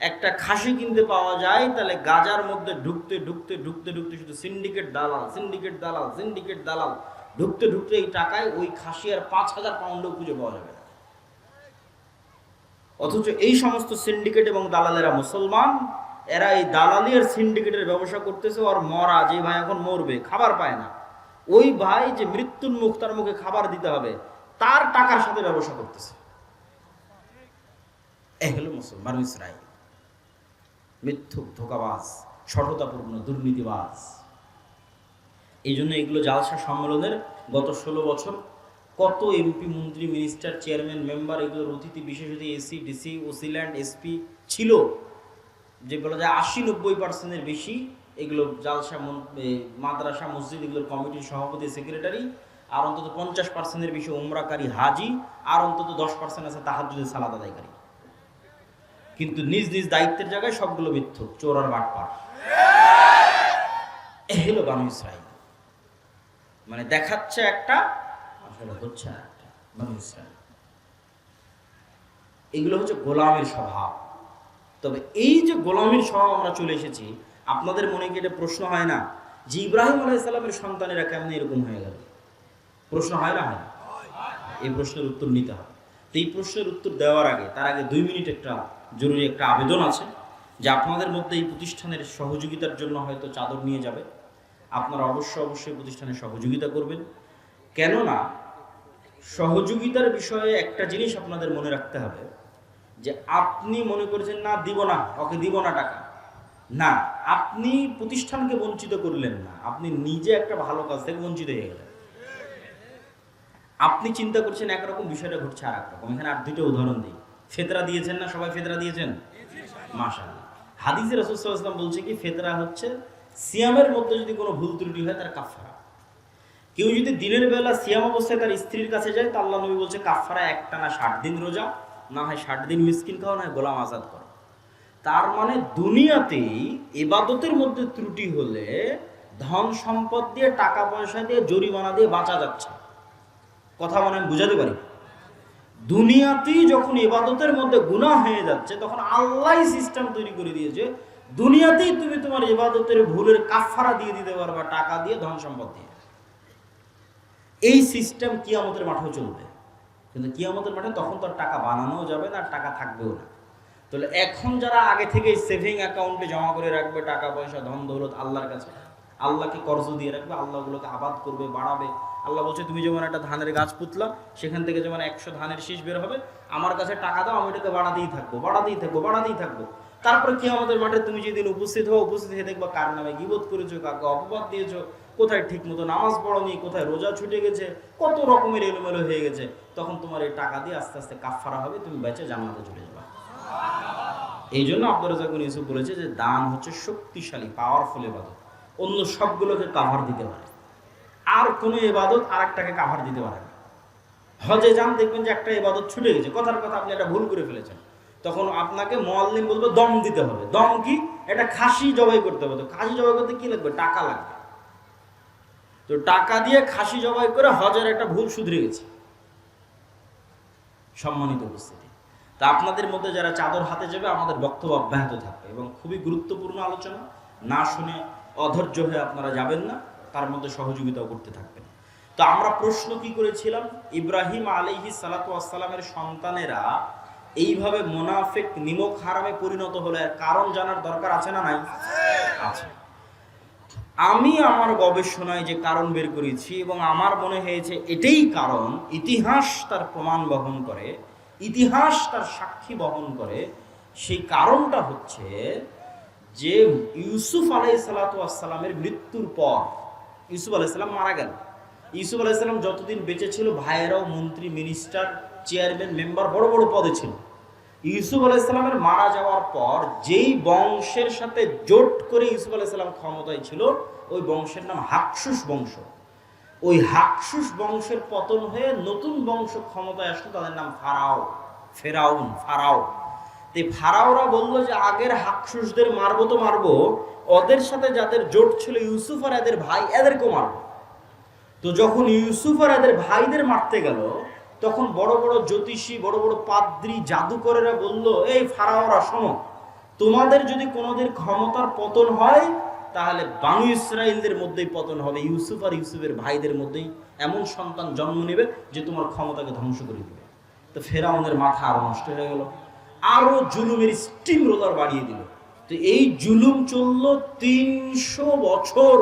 একটা খাসি কিনতে পাওয়া যায়, তাহলে গাজার মধ্যে ঢুকতে ঢুকতে ঢুকতে ঢুকতে শুধু সিন্ডিকেট দালাল, সিন্ডিকেট দালাল, সিন্ডিকেট দালাল, ঢুকতে ঢুকতে এই টাকায় ওই খাসি আর 5000 পাউন্ডও খুঁজে পাওয়া যাবে না। অথচ এই সমস্ত সিন্ডিকেট এবং দালালেরা মুসলমান, এরা এই দালালি আর সিন্ডিকেটের ব্যবসা করতেছে। আর মরা যে ভাই এখন মরবে, খাবার পায় না, ওই ভাই যে মৃত্যুর মুখ, তার মুখে খাবার দিতে হবে, তার টাকার সাথে ব্যবসা করতেছে। এ হলো মুসলমান ইসরাইল, মিথ্যুক, ধোঁকাবাজ, সঠতাপূর্ণ, দুর্নীতিবাজ। এই জন্য এগুলো জালসা সম্মেলনের গত 16 বছর কত এমপি, মন্ত্রী, মিনিস্টার, চেয়ারম্যান, মেম্বার, এগুলোর অতিথি বিশেষ অতিথি, এসি, ডিসি, ওসিল্যান্ড, এসপি ছিল, যে বলা যায় 80-90% বেশি এগুলো জালসা, মাদ্রাসা, মসজিদ, এগুলোর কমিটির সভাপতি, সেক্রেটারি, আর অন্তত 50% বেশি উমরাকারী হাজি, আর অন্তত 10% আছে তাহাজ্জুদের সালাত আদায়কারী। কিন্তু নিজ নিজ দায়িত্বের জায়গায় সবগুলো মিথ্যুক, চোর আর বাটপার। এ হলো বানু ইসরাইল। মানে দেখাচ্ছে একটা, আসলে হচ্ছে একটা। বানু ইসরাইল এগুলো হচ্ছে গোলামের স্বভাব। তবে এই যে গোলামের স্বভাব আমরা চলে এসেছি, আপনাদের মনে কি এটা প্রশ্ন হয় না যে ইব্রাহিম আলাইহিস সালামের সন্তানেরা কেমন এরকম হয়ে গেল? প্রশ্ন হয় না? হয় না? এই প্রশ্নের উত্তর নিতে হবে। তো এই প্রশ্নের উত্তর দেওয়ার আগে, তার আগে 2 মিনিট একটা জরুরি একটা আবেদন আছে, যে আপনাদের মধ্যে এই প্রতিষ্ঠানের সহযোগিতার জন্য হয়তো চাদর নিয়ে যাবে, আপনারা অবশ্যই প্রতিষ্ঠানের সহযোগিতা করবেন। কেননা সহযোগিতার বিষয়ে একটা জিনিস আপনাদের মনে রাখতে হবে, যে আপনি মনে করছেন না দিব না, ওকে দিব না টাকা, না, আপনি প্রতিষ্ঠানকে বঞ্চিত করলেন না, আপনি নিজে একটা ভালো কাজ থেকে বঞ্চিত হয়ে গেলেন। আপনি চিন্তা করছেন একরকম, বিষয়টা ঘটছে আর একরকম। এখানে আর দুটো উদাহরণ দিই। ফেতরা দিয়েছেন না সবাই? ফেতরা দিয়েছেন মাশাআল্লাহ। হাদিসে রাসূল সাল্লাল্লাহু আলাইহি ওয়াসাল্লাম বলছে কি, ফেতরা হচ্ছে সিয়ামের মধ্যে যদি কোনো ভুল ত্রুটি হয় তার কাফারা। কেউ যদি দিনের বেলা সিয়াম অবস্থায় তার স্ত্রীর কাছে যায়, তা আল্লাহ নবী বলছে কাফারা একটানা 60 দিন রোজা, না হয় 60 দিন মিসকিন খাওয়া, না হয় গোলাম আজাদ করো। তার মানে দুনিয়াতেই ইবাদতের মধ্যে ত্রুটি হলে ধন সম্পদ দিয়ে, টাকা পয়সা দিয়ে, জরিমানা দিয়ে বাঁচা যাচ্ছে। কথা মনে আমি বুঝাতে পারি? দুনিয়াতেই যখন ইবাদতের মধ্যে গুনাহ হয়ে যাচ্ছে, তখন আল্লাহ সিস্টেম তৈরি করে দিয়েছে দুনিয়াতেই তুমি তোমার ইবাদতের ভুলের কাফারা দিয়ে দিতে পারবা, টাকা দিয়ে, ধন সম্পদ দিয়ে। এই সিস্টেম কিয়ামতের মাঠেও চলবে। কিন্তু কিয়ামতের মাঠে তখন তো টাকা বানানোও যাবে না, আর টাকা থাকবেও না। তাহলে এখন যারা আগে থেকে সেভিং অ্যাকাউন্টে জমা করে রাখবে টাকা পয়সা, ধন দৌলত আল্লাহর কাছে, আল্লাহকে কর্জ দিয়ে রাখবে, আল্লাহ ওগুলোকে আবাদ করবে, বাড়াবে। আল্লাহ বলছে তুমি যেমন একটা ধানের গাছ পুতলা, সেখান থেকে যেমন 100 ধানের শীষ বের হবে, আমার কাছে টাকা দাও, আমি এটাকে বাড়াতেই থাকবো, বাড়াতেই থাকবো, বাড়াতেই থাকবো। তারপরে কিয়ামতের মাঠে তুমি যেদিন উপস্থিত হও, উপস্থিত হয়ে দেখবা কার নামে গীবত করেছো, কাকে অপবাদ দিয়েছো, কোথায় ঠিক মতো নামাজ পড়োনি, কোথায় রোজা ছুটে গেছে, কত রকমের এলোমেলো হয়ে গেছে। তখন তোমার এই টাকা দিয়ে আস্তে আস্তে কাফারা হবে, তুমি বেঁচে জান্নাতে চলে যাবে। এই জন্য আব্দুর রাজ্জাক বিন ইউসুফ বলেছে যে দান হচ্ছে শক্তিশালী, পাওয়ারফুল ইবাদত, অন্য সবগুলোকে কাভার দিতে পারে। আর কোনো ইবাদত আর একটাকে কাভার দিতে পারে না। হজে যান, দেখবেন যে একটা ইবাদত ছুটে গেছে, কথার কথা আপনি একটা ভুল করে ফেলেছেন, তখন আপনাকে মুআল্লিম বলবে দম দিতে হবে। দম কি? এটা খাসি জবাই করতে হবে। তো খাসি জবাই করতে কি লাগবে? টাকা লাগবে। তো টাকা দিয়ে খাসি জবাই করে হজের একটা ভুল শুধরে গেছে। সম্মানিত উপস্থিতি, তা আপনাদের মধ্যে যারা চাদর হাতে যাবে, আমাদের বক্তব্য অব্যাহত থাকবে এবং খুবই গুরুত্বপূর্ণ আলোচনা, না শুনে অধৈর্য হয়ে আপনারা যাবেন না, তার মধ্যে সহযোগিতাও করতে থাকবেন। তো আমরা প্রশ্ন কি করেছিলাম, ইব্রাহিম আলাইহিস সালাতু ওয়াস সালামের সন্তানেরা এইভাবে মুনাফিক, নিমক হারামে পরিণত হলে কারণ জানার দরকার আছে না নাই? আছে। আমি আমার গবেষণায় যে কারণ বের করেছি এবং আমার মনে হয়েছে এটাই কারণ, ইতিহাস তার প্রমাণ বহন করে, ইতিহাস তার সাক্ষী বহন করে। সেই কারণটা হচ্ছে যে ইউসুফ আলাইহিসসালাতু ওয়াসসালামের মৃত্যুর পর, ইউসুফ আলাইহিসসালাম মারা গেল। ইউসুফ আলাইহিসসালাম যতদিন বেঁচে ছিল, ভাইয়েরাও মন্ত্রী, মিনিস্টার, চেয়ারম্যান, মেম্বার, বড় বড় পদে ছিল। ইউসুফ আলাইহিসসালামের মারা যাওয়ার পর যেই বংশের সাথে জোট করে ইউসুফ আলাইহিসসালাম ক্ষমতায় ছিল, ওই বংশের নাম হাকসুস বংশ। ওই হাকসুস বংশের পতন হয়ে নতুন বংশ ক্ষমতায় আসলো, তাদের নাম ফারাও, ফেরাউন, ফারাও। তো ফারাওরা বললো যে আগের হাকসুসদের মারবো তো মারবো, ওদের সাথে যাদের জোট ছিল ইউসুফ আর এদের ভাই, এদেরকেও মারবো। তো যখন ইউসুফ আর এদের ভাইদের মারতে গেল, তখন বড় বড় জ্যোতিষী, বড় বড় পাদ্রী, জাদুকরেরা বলল, এই ফারাওরা শোনো, তোমাদের যদি কোনোদিন ক্ষমতার পতন হয়, তাহলে বানু ইসরাইলদের মধ্যেই পতন হবে, ইউসুফ আর ইউসুফের ভাইদের মধ্যেই এমন সন্তান জন্ম নেবে যে তোমার ক্ষমতাকে ধ্বংস করে দেবে। তো ফেরাউনের মাথা আরো নষ্ট হয়ে গেল, আরো জুলুমের স্টিম রোলার বাড়িয়ে দিল। তো এই জুলুম চলল 300 বছর।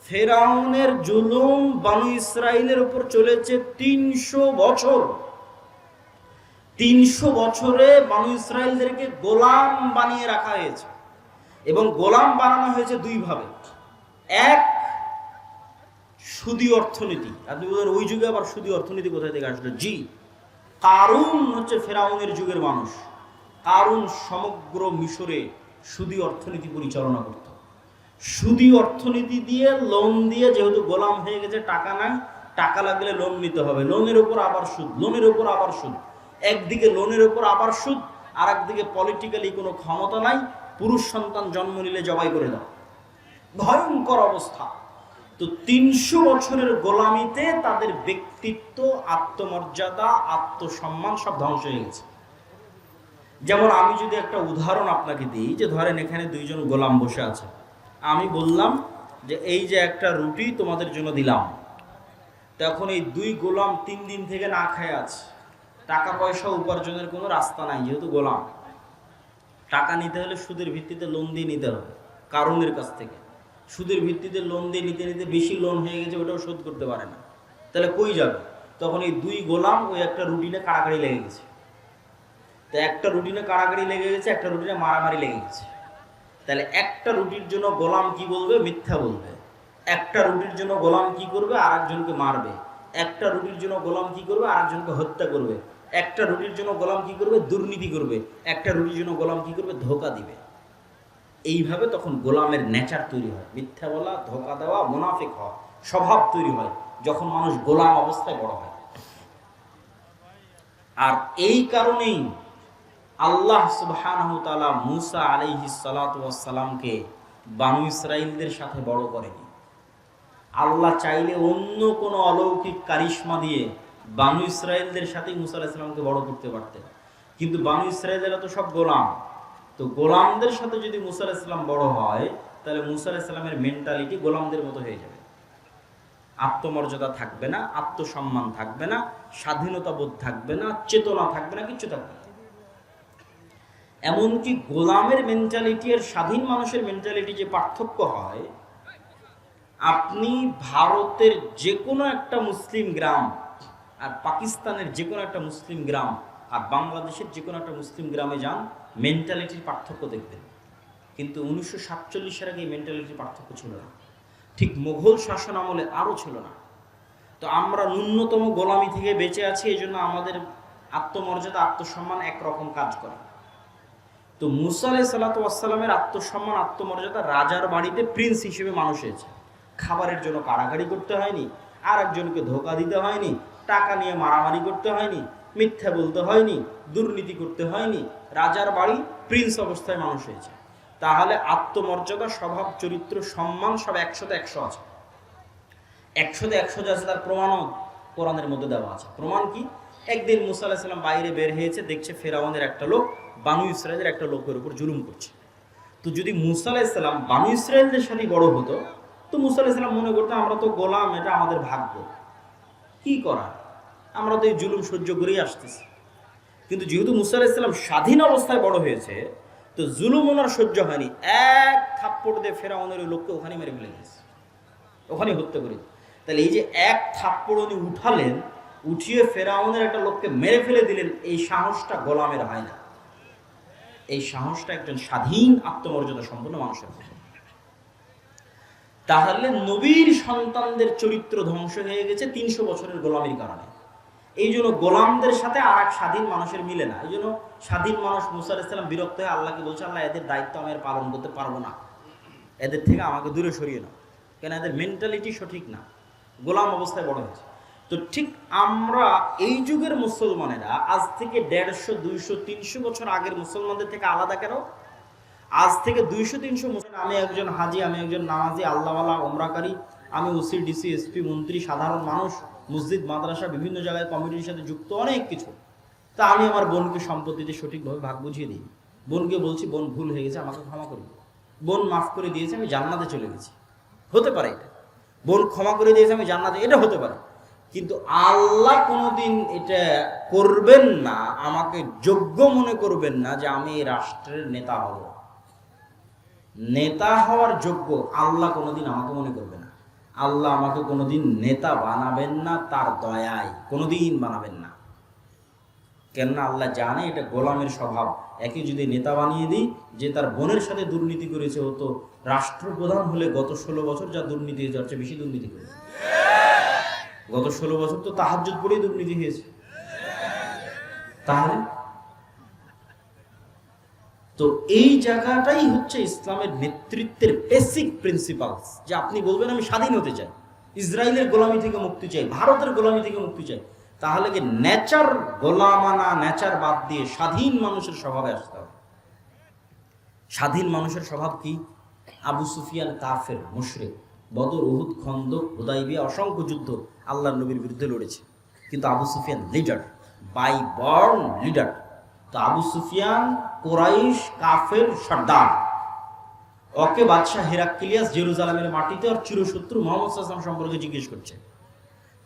ফেরাউনের জুলুম বানু ইসরাইলের উপর চলেছে 300 বছর। 300 বছরে বানু ইসরাইলদেরকে গোলাম বানিয়ে রাখা হয়েছে, এবং গোলাম বানানো হয়েছে দুই ভাবে। এক, সুদী অর্থনীতি। আপনি বলেন ওই যুগে আবার সুদী অর্থনীতি কোথায় থেকে আসলো? জি, কারুন হচ্ছে ফেরাউনের যুগের মানুষ। কারুন সমগ্র মিশরে সুদী অর্থনীতি পরিচালনা করত। সুদী অর্থনীতি দিয়ে, লোন দিয়ে, যেহেতু গোলাম হয়ে গেছে, টাকা নাই, টাকা লাগলে লোন নিতে হবে, লোনের উপর আবার সুদ, লোনের উপর আবার সুদ। একদিকে লোনের উপর আবার সুদ, আর একদিকে পলিটিক্যালি কোনো ক্ষমতা নাই, পুরুষ সন্তান জন্ম নিলে জবাই করে দাও, ভয়ঙ্কর অবস্থা। তো 300 বছরের গোলামিতে তাদের ব্যক্তিত্ব, আত্মমর্যাদা, আত্মসম্মান সব ধ্বংস হয়ে গেছে। যেমন আমি যদি একটা উদাহরণ আপনাকে দিই, যে ধরেন এখানে দুইজন গোলাম বসে আছে, আমি বললাম যে এই যে একটা রুটি তোমাদের জন্য দিলাম, তখন এই দুই গোলাম 3 দিন থেকে না খেয়ে আছে, টাকা পয়সা উপার্জনের কোনো রাস্তা নাই, যেহেতু গোলাম। টাকা নিতে হলে সুদের ভিত্তিতে লোন দিয়ে নিতে হবে কারুনের কাছ থেকে। সুদের ভিত্তিতে লোন দিয়ে নিতে নিতে বেশি লোন হয়ে গেছে, ওটাও শোধ করতে পারে না, তাহলে কই যাবে? তখন এই দুই গোলাম ওই একটা রুটিনে কাড়াকাড়ি লেগে গেছে। তো একটা রুটিনে কাড়াকাড়ি লেগে গেছে, একটা রুটিনে মারামারি লেগে গেছে। তাহলে একটা রুটির জন্য গোলাম কি বলবে? মিথ্যা বলবে। একটা রুটির জন্য গোলাম কি করবে? আর একজনকে মারবে। একটা রুটির জন্য গোলাম কি করবে? আরেকজনকে হত্যা করবে। একটা রুটির জন্য গোলাম কি করবে? দুর্নীতি করবে। একটা রুটির জন্য গোলাম কি করবে? ধোঁকা দিবে। এইভাবে তখন গোলামের নেচার তৈরি হয়, মিথ্যা বলা, ধোঁকা দেওয়া, মুনাফিক হওয়া স্বভাব তৈরি হয় যখন মানুষ গোলাম অবস্থায় বড় হয়। আর এই কারণেই আল্লাহ সুবহানাহু ওয়া তাআলা মূসা আলাইহিস সালাতু ওয়াস সালামকে বানু ইসরাঈলদের সাথে বড় করেনি। আল্লাহ চাইলে অন্য কোনো অলৌকিক কারিশমা দিয়ে বানু ইসরাঈলদের সাথে মূসা আলাইহিস সালামকে বড় করতে পারতেন, কিন্তু বানু ইসরাঈলেরা তো সব গোলাম। তো গোলামদের সাথে যদি মূসা আলাইহিস সালাম বড় হয়, তাহলে মূসা আলাইহিস সালামের মেন্টালিটি গোলামদের মতো হয়ে যাবে। আত্মমর্যাদা থাকবে না, আত্মসম্মান থাকবে না, স্বাধীনতা বোধ থাকবে না, চেতনা থাকবে না, কিচ্ছু থাকবে না। এমনকি গোলামের মেন্টালিটি আর স্বাধীন মানুষের মেন্টালিটি যে পার্থক্য হয়, আপনি ভারতের যে কোনো একটা মুসলিম গ্রাম আর পাকিস্তানের যে কোনো একটা মুসলিম গ্রাম আর বাংলাদেশের যে কোনো একটা মুসলিম গ্রামে যান, মেন্টালিটির পার্থক্য দেখবেন। কিন্তু 1947 আগে এই মেন্টালিটির পার্থক্য ছিল না, ঠিক মুঘল শাসন আমলে আরও ছিল না। তো আমরা ন্যূনতম গোলামি থেকে বেঁচে আছি, এই জন্য আমাদের আত্মমর্যাদা, আত্মসম্মান একরকম কাজ করে। তো মূসা আলাইহিস সালাতু ওয়াস সালামের আত্মসম্মান, আত্মমর্যাদা, রাজার বাড়িতে প্রিন্স হিসেবে মানুষ হয়েছে। খাবারের জন্য কাড়াকাড়ি করতে হয়নি, আর একজনকে ধোঁকা দিতে হয়নি, টাকা নিয়ে মারামারি করতে হয়নি, মিথ্যা বলতে হয়নি, দুর্নীতি করতে হয়নি। রাজার বাড়ি প্রিন্স অবস্থায় মানুষ হয়েছে। তাহলে আত্মমর্যাদা, স্বভাব, চরিত্র, সম্মান সব 100-তে 100 আছে। 100-তে 100 আছে, তার প্রমাণও কোরআনের মধ্যে দেওয়া আছে। প্রমাণ কি? একদিন মূসা আলাইহিস সালাম বাইরে বের হয়েছে, দেখছে ফেরাউনের একটা লোক বানু ইসরাঈলের একটা লোকের উপর জুলুম করছে। তো যদি মূসা আলাইহিস সালাম বানু ইসরাঈলদের সাথে বড় হতো, তো মূসা আলাইহিস সালাম মনে করতো আমরা তো গোলাম, এটা আমাদের ভাগ্য, কি করা, আমরা তো এই জুলুম সহ্য করেই আসতেছি। কিন্তু যেহেতু মূসা আলাইহিস সালাম স্বাধীন অবস্থায় বড় হয়েছে, তো জুলুম ওনার সহ্য হয়নি। এক থাপ্পড় দিয়ে ফেরাউনের ওই লোককে ওখানে মেরে ফেলে গেছে, ওখানে হত্যা করে। তাহলে এই যে এক থাপ্পড় উনি উঠালেন, উঠিয়ে ফেরাউনের একটা লোককে মেরে ফেলে দিলেন, এই সাহসটা গোলামের হয় না। এই সাহসটা একজন স্বাধীন আত্মমর্যাদা সম্পন্ন মানুষের। তাহলে নবীর সন্তানদের চরিত্র ধ্বংস হয়ে গেছে 300 বছরের গোলামির কারণে। এই জন্য গোলামদের সাথে আর এক স্বাধীন মানুষের মিলে না। এই জন্য স্বাধীন মানুষ মূসা আলাইহিস সালাম বিরক্ত হয়ে আল্লাহকে বলছে, আল্লাহ এদের দায়িত্ব আমি আর পালন করতে পারবো না, এদের থেকে আমাকে দূরে সরিয়ে নাও, কেন এদের মেন্টালিটি সঠিক না, গোলাম অবস্থায় বড় হয়েছে। তো ঠিক আমরা এই যুগের মুসলমানেরা আজ থেকে 150, 200, 300 বছর আগের মুসলমানদের থেকে আলাদা কেন? আজ থেকে 200-300 মুসলমান, আমি একজন হাজি, আমি একজন নামাজি, আল্লাহওয়ালা, ওমরাকারী, আমি ওসি, ডিসি, এসপি, মন্ত্রী, সাধারণ মানুষ, মসজিদ, মাদ্রাসা, বিভিন্ন জায়গায় কমিটির সাথে যুক্ত, অনেক কিছু। তা আমি আমার বোনকে সম্পত্তিতে সঠিকভাবে ভাগ বুঝিয়ে দিই। বোনকে বলছি, বোন ভুল হয়ে গেছে, আমাকে ক্ষমা করে দিই। বোন মাফ করে দিয়েছে, আমি জান্নাতে চলে গেছি, হতে পারে এটা। বোন ক্ষমা করে দিয়েছে, আমি জান্নাতে, এটা হতে পারে। কিন্তু আল্লাহ কোনোদিন এটা করবেন না, আমাকে যোগ্য মনে করবেন না যে আমি এই রাষ্ট্রের নেতা হব। নেতা হওয়ার যোগ্য আল্লাহ কোনোদিন আমাকে মনে করবে না। আল্লাহ আমাকে কোনোদিন নেতা বানাবেন না, তার দয়ায় কোনোদিন বানাবেন না। কেননা আল্লাহ জানে এটা গোলামের স্বভাব। একে যদি নেতা বানিয়ে দিই, যে তার বোনের সাথে দুর্নীতি করেছে, ও তো রাষ্ট্রপ্রধান হলে গত 16 বছর যা দুর্নীতি হয়েছে তার চেয়ে বেশি দুর্নীতি করেছে। গত 16 বছর তো তাহাজ্জুদ পড়েই দুর্নীতি হয়েছে। তাহলে তো এই জায়গাটাই হচ্ছে ইসলামের নেতৃত্বের বেসিক প্রিন্সিপালস, যে আপনি বলবেন আমি স্বাধীন হতে চাই, ইসরায়েলের গোলামি থেকে মুক্তি চাই, ভারতের গোলামি থেকে মুক্তি চাই, তাহলে কি নেচার গোলামানা, নেচার বাদ দিয়ে স্বাধীন মানুষের স্বভাবে আসতে হবে। স্বাধীন মানুষের স্বভাব কি? আবু সুফিয়ান কাফের, মুশরিক, বদর, উহুদ, খন্দক, হুদাইবিয়া, অসংখ্য যুদ্ধ আল্লাহর নবীর বিরুদ্ধে লড়েছে, কিন্তু Abu Sufyan leader, by born leader. তো আবু সুফিয়ান কুরাইশ কাফের সর্দার, ওকে বাদশাহ হেরাক্লিয়াস জেরুজালেমের মাটিতে আর চিরশত্রু মুহাম্মদ সাল্লাল্লাহু আলাইহি ওয়াসাল্লাম সম্পর্কে জিজ্ঞেস করছে।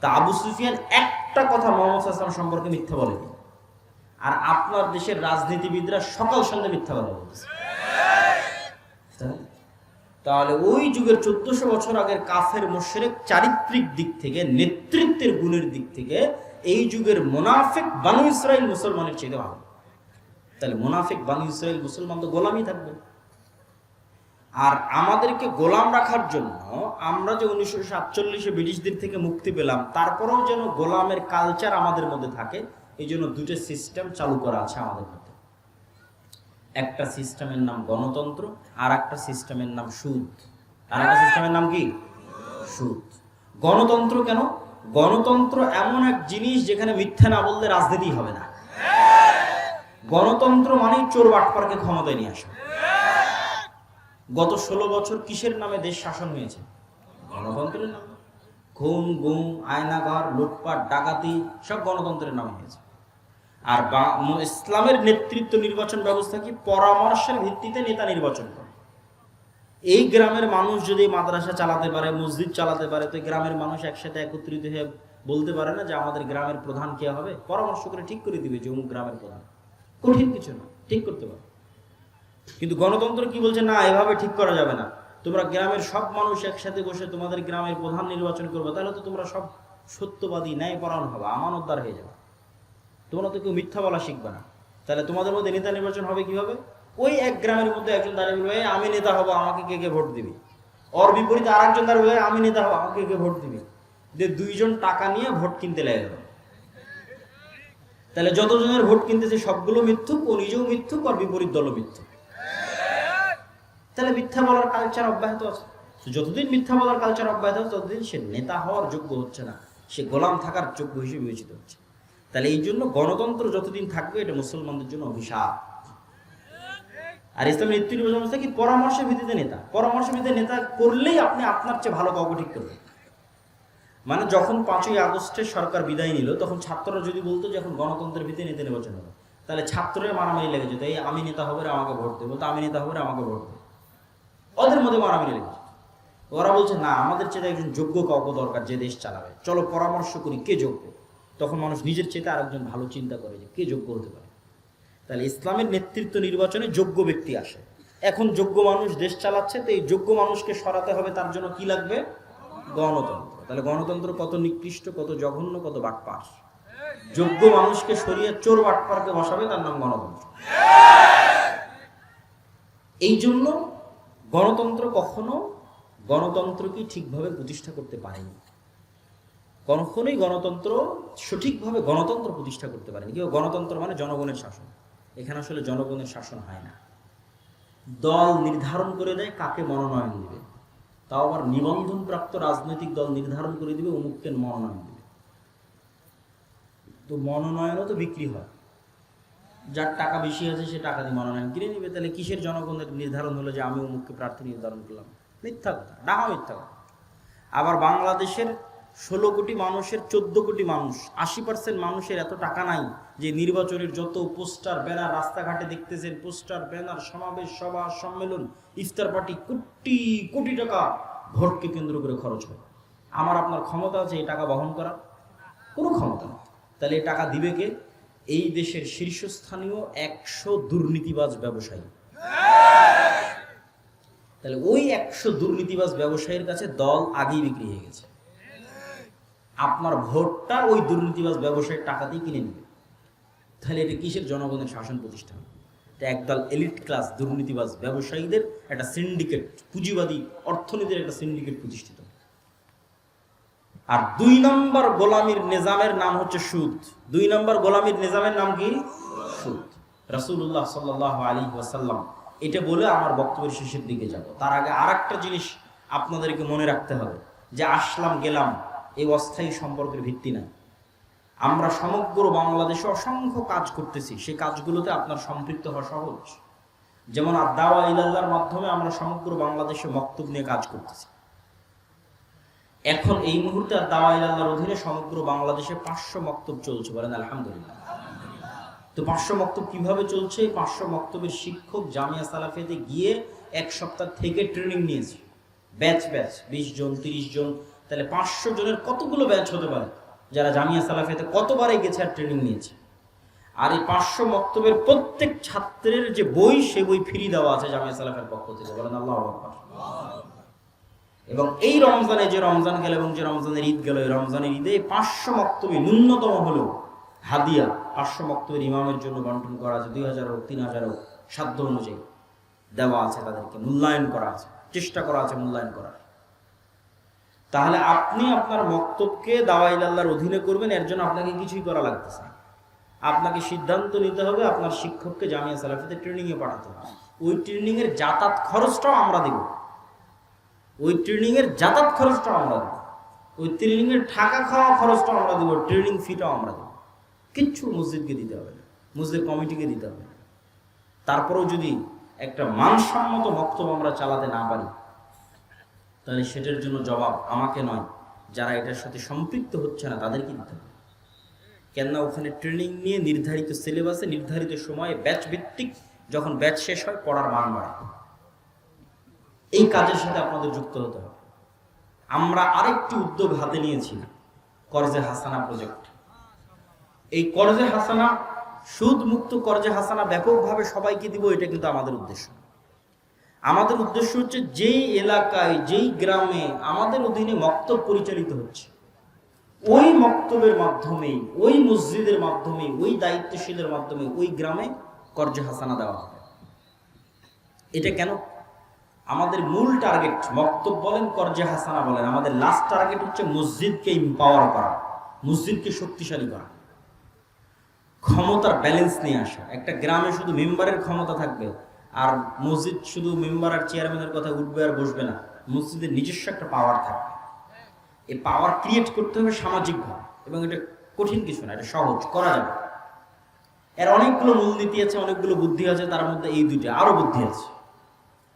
তা আবু সুফিয়ান একটা কথা মুহাম্মদ সাল্লাল্লাহু আলাইহি ওয়াসাল্লাম সম্পর্কে মিথ্যা বলেনি। আর আপনার দেশের রাজনীতিবিদরা সকাল সন্ধ্যা মিথ্যা কথা বলছে। তাহলে ওই যুগের 1400 বছর আগের কাফের মুশরিক চারিত্রিক দিক থেকে, নেতৃত্বের গুণের দিক থেকে এই যুগের মুনাফিক বানু ইসরাইল মুসলমানের চেয়ে ভালো। তাহলে মুনাফিক বানু ইসরাইল মুসলমান তো গোলামি থাকবে। আর আমাদেরকে গোলাম রাখার জন্য আমরা যে 1947-এ ব্রিটিশদের থেকে মুক্তি পেলাম, তারপরেও যেন গোলামের কালচার আমাদের মধ্যে থাকে, এই জন্য দুটো সিস্টেম চালু করা আছে আমাদের মধ্যে। একটা সিস্টেমের নাম গণতন্ত্র, আর একটা সিস্টেমের নাম সুদ। আর একটা সিস্টেমের নাম কি? সুদ। গণতন্ত্র কেন? গণতন্ত্র এমন এক জিনিস যেখানে মিথ্যা না বললে রাজনীতি হবে না। গণতন্ত্র মানেই চোর বাটপারকে ক্ষমতায় নিয়ে আসা। গত 16 বছর কিসের নামে দেশ শাসন হয়েছে? গণতন্ত্রের নামে। খুন, গুম, আয়নাঘর, লুটপাট, ডাকাতি সব গণতন্ত্রের নামে হয়েছে। আর ইসলামের নেতৃত্ব নির্বাচন ব্যবস্থা কি? পরামর্শের ভিত্তিতে নেতা নির্বাচন করে। এই গ্রামের মানুষ যদি মাদ্রাসা চালাতে পারে, মসজিদ চালাতে পারে, তো গ্রামের মানুষ একসাথে একত্রিত হয়ে বলতে পারে না যে আমাদের গ্রামের প্রধান কে হবে? পরামর্শ করে ঠিক করে দিবে যে অমুক গ্রামের প্রধান। কঠিন কিছু না, ঠিক করতে পারে। কিন্তু গণতন্ত্র কি বলছে? না, এভাবে ঠিক করা যাবে না। তোমরা গ্রামের সব মানুষ একসাথে বসে তোমাদের গ্রামের প্রধান নির্বাচন করবে, তাহলে তো তোমরা সব সত্যবাদী, ন্যায়পরায়ণ হবে, আমানতদার হয়ে যাবে। তোমরা তো কেউ মিথ্যা বলা শিখবে না। তাহলে তোমাদের মধ্যে নেতা নির্বাচন হবে কিভাবে? ওই এক গ্রামের মধ্যে একজন দাঁড়িয়ে বলবে আমি নেতা হবো, আমাকে কে কে ভোট দিবি। ওর বিপরীতে আর একজন দাঁড়িয়ে বলবে আমি নেতা হবো, আমাকে কে ভোট দিবি। যে দুইজন টাকা নিয়ে ভোট কিনতে লেগে গেল। তাহলে যতজনের ভোট কিনতেছে সবগুলো মিথ্যুক, ও নিজেও মিথ্যুক, আর বিপরীত দলও মিথ্যুক। তাহলে মিথ্যা বলার কালচার অব্যাহত আছে। যতদিন মিথ্যা বলার কালচার অব্যাহত আছে ততদিন সে নেতা হওয়ার যোগ্য হচ্ছে না, সে গোলাম থাকার যোগ্য হিসেবে বিবেচিত হচ্ছে। তাহলে এই জন্য গণতন্ত্র যতদিন থাকবে এটা মুসলমানদের জন্য অভিশাপ। আর ইসলামের নেতৃত্ব ব্যবস্থা কি? পরামর্শের ভিত্তিতে নেতা। পরামর্শের ভিত্তিতে নেতা করলেই আপনি আপনার চেয়ে ভালো কাউকে ঠিক করবেন। মানে যখন 5ই আগস্টে সরকার বিদায় নিল, তখন ছাত্ররা যদি বলতো যে এখন গণতন্ত্রের ভিত্তিতে নেতা নির্বাচন হবে, তাহলে ছাত্রের মারামারি লেগে যেত, এই আমি নেতা হবে আমাকে ভোট দেবো, বলতো আমি নেতা হবে আমাকে ভোট দেবো। ওদের মধ্যে মারামারি লেগে যেত। ওরা বলছে না, আমাদের চেয়ে একজন যোগ্য কাউকে দরকার যে দেশ চালাবে, চলো পরামর্শ করি কে যোগ্য। তখন মানুষ নিজের চেয়ে আরেকজন ভালো চিন্তা করে যে কে যোগ্য হতে পারে। তাহলে ইসলামের নেতৃত্ব নির্বাচনে যোগ্য ব্যক্তি আসে। এখন যোগ্য মানুষ দেশ চালাচ্ছে, তো এই যোগ্য মানুষকে সরাতে হবে, তার জন্য কি লাগবে? গণতন্ত্র। তাহলে গণতন্ত্র কত নিকৃষ্ট, কত জঘন্য, কত বাটপার। যোগ্য মানুষকে সরিয়ে চোর বাটপারকে বসাবে, তার নাম গণতন্ত্র। এই জন্য গণতন্ত্রকে ঠিকভাবে প্রতিষ্ঠা করতে পারেনি। কখনোই গণতন্ত্র সঠিকভাবে গণতন্ত্র প্রতিষ্ঠা করতে পারেনি। কেউ গণতন্ত্র মানে জনগণের শাসন। এখানে আসলে জনগণের শাসন হয় না। দল নির্ধারণ করে দেয় কাকে মনোনয়ন দিবে, তাও আবার নিবন্ধন প্রাপ্ত রাজনৈতিক দল নির্ধারণ করে দিবে অমুককে মনোনয়ন দিবে। তো মনোনয়নও তো বিক্রি হয়, যার টাকা বেশি আছে সে টাকা দিয়ে মনোনয়ন কিনে নিবে। তাহলে কিসের জনগণের নির্ধারণ হলো যে আমি অমুককে প্রার্থী নির্ধারণ করলাম? মিথ্যা কথা, ডাহা মিথ্যা কথা। আবার বাংলাদেশের 16 কোটি মানুষের 14 কোটি মানুষ, 80% মানুষের এত টাকা নাই যে নির্বাচনের যত পোস্টার ব্যানার রাস্তাঘাটে দেখতেছেন, পোস্টার ব্যানার, সমাবেশ, সভা, সম্মেলন, ইফতার পার্টি, কোটি কোটি টাকা ভোটকে কেন্দ্র করে খরচ হয়। আমার আপনার ক্ষমতা আছে এই টাকা বহন করার? কোনো ক্ষমতা নেই। তাহলে এই টাকা দিবে কে? এই দেশের শীর্ষস্থানীয় 100 দুর্নীতিবাজ ব্যবসায়ী। তাহলে ওই 100 দুর্নীতিবাজ ব্যবসায়ীর কাছে দল আগেই বিক্রি হয়ে গেছে। আপনার ভোটটা ওই দুর্নীতিবাজ ব্যবসায়ীর টাকা দিয়ে কিনে নেবে। তাহলে এটা কিসের জনগণের শাসন প্রতিষ্ঠান? এটা একদল এলিট ক্লাস দুর্নীতিবাজ ব্যবসায়ীদের একটা সিন্ডিকেট, পুঁজিবাদী অর্থনীতির একটা সিন্ডিকেট প্রতিষ্ঠিত। আর 2 নম্বর গোলামীর নিজামের নাম হচ্ছে সুদ। 2 নম্বর গোলামীর নিজামের নাম কি? সুদ। রাসূলুল্লাহ সাল্লাল্লাহু আলাইহি ওয়াসাল্লাম এটা বলে আমার বক্তব্যের শেষের দিকে যাব। তার আগে আরেকটা জিনিস আপনাদেরকে মনে রাখতে হবে, যে আসলাম গেলাম এই অস্থায়ী সম্পর্কের ভিত্তি নাই। আমরা সমগ্র বাংলাদেশে অসংখ্য কাজ করতেছি, সেই কাজগুলোতে আপনার সম্পৃক্ত হওয়া সহজ। যেমন আদ-দাওয়া ইলাল্লাহর মাধ্যমে আমরা সমগ্র বাংলাদেশে মক্তব নিয়ে কাজ করতেছি। এখন এই মুহূর্তে আদ-দাওয়া ইলাল্লাহর অধীনে সমগ্র বাংলাদেশে 500 মক্তব চলছে, বলেন আলহামদুলিল্লাহ। তো 500 মক্তব কিভাবে চলছে? 500 মক্তবের শিক্ষক জামিয়া সালাফিয়াতে গিয়ে 1 সপ্তাহ থেকে ট্রেনিং নিয়েছে, ব্যাচ 20 জন 30 জন। তাহলে 500 জনের কতগুলো ব্যাচ হতে পারে যারা জামিয়া সালাফিয়াতে কতবারে গেছে আর ট্রেনিং নিয়েছে। আর এই 500 মক্তবের প্রত্যেক ছাত্রের যে বই, সে বই ফ্রি দেওয়া আছে জামিয়া সালাফিয়ার পক্ষ থেকে, বলেন আল্লাহু আকবার। এবং এই রমজানে, যে রমজান গেল এবং যে রমজানের ঈদ গেল, এই রমজানের ঈদে 500 মক্তবে ন্যূনতম হলেও হাদিয়া 500 মক্তবের ইমামের জন্য বন্টন করা আছে, 2000 হোক 3000 হোক সাধ্য অনুযায়ী। দেওয়া আছে, তাদেরকে মূল্যায়ন করা আছে, চেষ্টা করা আছে মূল্যায়ন করার। তাহলে আপনি আপনার বক্তব্যকে দাওয়া ইলাল্লাহর অধীনে করবেন, এর জন্য আপনাকে কিছুই করা লাগতেছে না। আপনাকে সিদ্ধান্ত নিতে হবে আপনার শিক্ষককে জামিয়া সালাফিতে ট্রেনিংয়ে পাঠাতে হবে। ওই ট্রেনিংয়ের যাতায়াত খরচটাও আমরা দেব, ওই ট্রেনিংয়ের যাতায়াত খরচটাও আমরা দেব, ওই ট্রেনিংয়ের থাকা খাওয়া খরচটাও আমরা দেবো, ট্রেনিং ফিটাও আমরা দেবো। কিচ্ছু মসজিদকে দিতে হবে না, মসজিদ কমিটিকে দিতে হবে না। তারপরেও যদি একটা মানসম্মত বক্তব্য আমরা চালাতে না পারি, তাহলে সেটার জন্য জবাব আমাকে নয়, যারা এটার সাথে সম্পৃক্ত হচ্ছে না তাদেরকে দিতে হবে। কেননা ওখানে ট্রেনিং নিয়ে নির্ধারিত সিলেবাসে নির্ধারিত সময়ে ব্যাচ ভিত্তিক, যখন ব্যাচ শেষ হয় পড়ার মান বাড়ে। এই কাজের সাথে আপনাদের যুক্ত হতে হবে। আমরা আরেকটি উদ্যোগ হাতে নিয়েছি, কর্জে হাসানা প্রজেক্ট। এই কর্জে হাসানা, সুদ মুক্ত কর্জে হাসানা ব্যাপকভাবে সবাইকে দিব, এটা কিন্তু আমাদের উদ্দেশ্য। আমাদের উদ্দেশ্য হচ্ছে যেই এলাকায় যেই গ্রামে আমাদের অধীনে মক্তব পরিচালিত হচ্ছে, ওই মক্তবের মাধ্যমে, ওই মসজিদের মাধ্যমে, ওই দায়িত্বশীলের মাধ্যমে ওই গ্রামে কর্জে হাসানা দেওয়া হবে। এটা কেন? আমাদের মূল টার্গেট, মক্তব বলেন কর্জে হাসানা বলেন, আমাদের লাস্ট টার্গেট হচ্ছে মসজিদকে এম্পাওয়ার করা, মসজিদকে শক্তিশালী করা, ক্ষমতার ব্যালেন্স নিয়ে আসা। একটা গ্রামে শুধু মেম্বারের ক্ষমতা থাকবে আর মসজিদ শুধু মেম্বার আর চেয়ারম্যানের কথা উঠবে আর বসবে না, মসজিদের নিজস্ব একটা পাওয়ার থাকবে। এই পাওয়ার ক্রিয়েট করতে হবে সামাজিকভাবে, এবং এটা কঠিন কিছু না, এটা সহজ করা যাবে। এর অনেকগুলো মূলনীতি আছে, অনেকগুলো বুদ্ধি আছে, তার মধ্যে এই দুইটা, আরো বুদ্ধি আছে।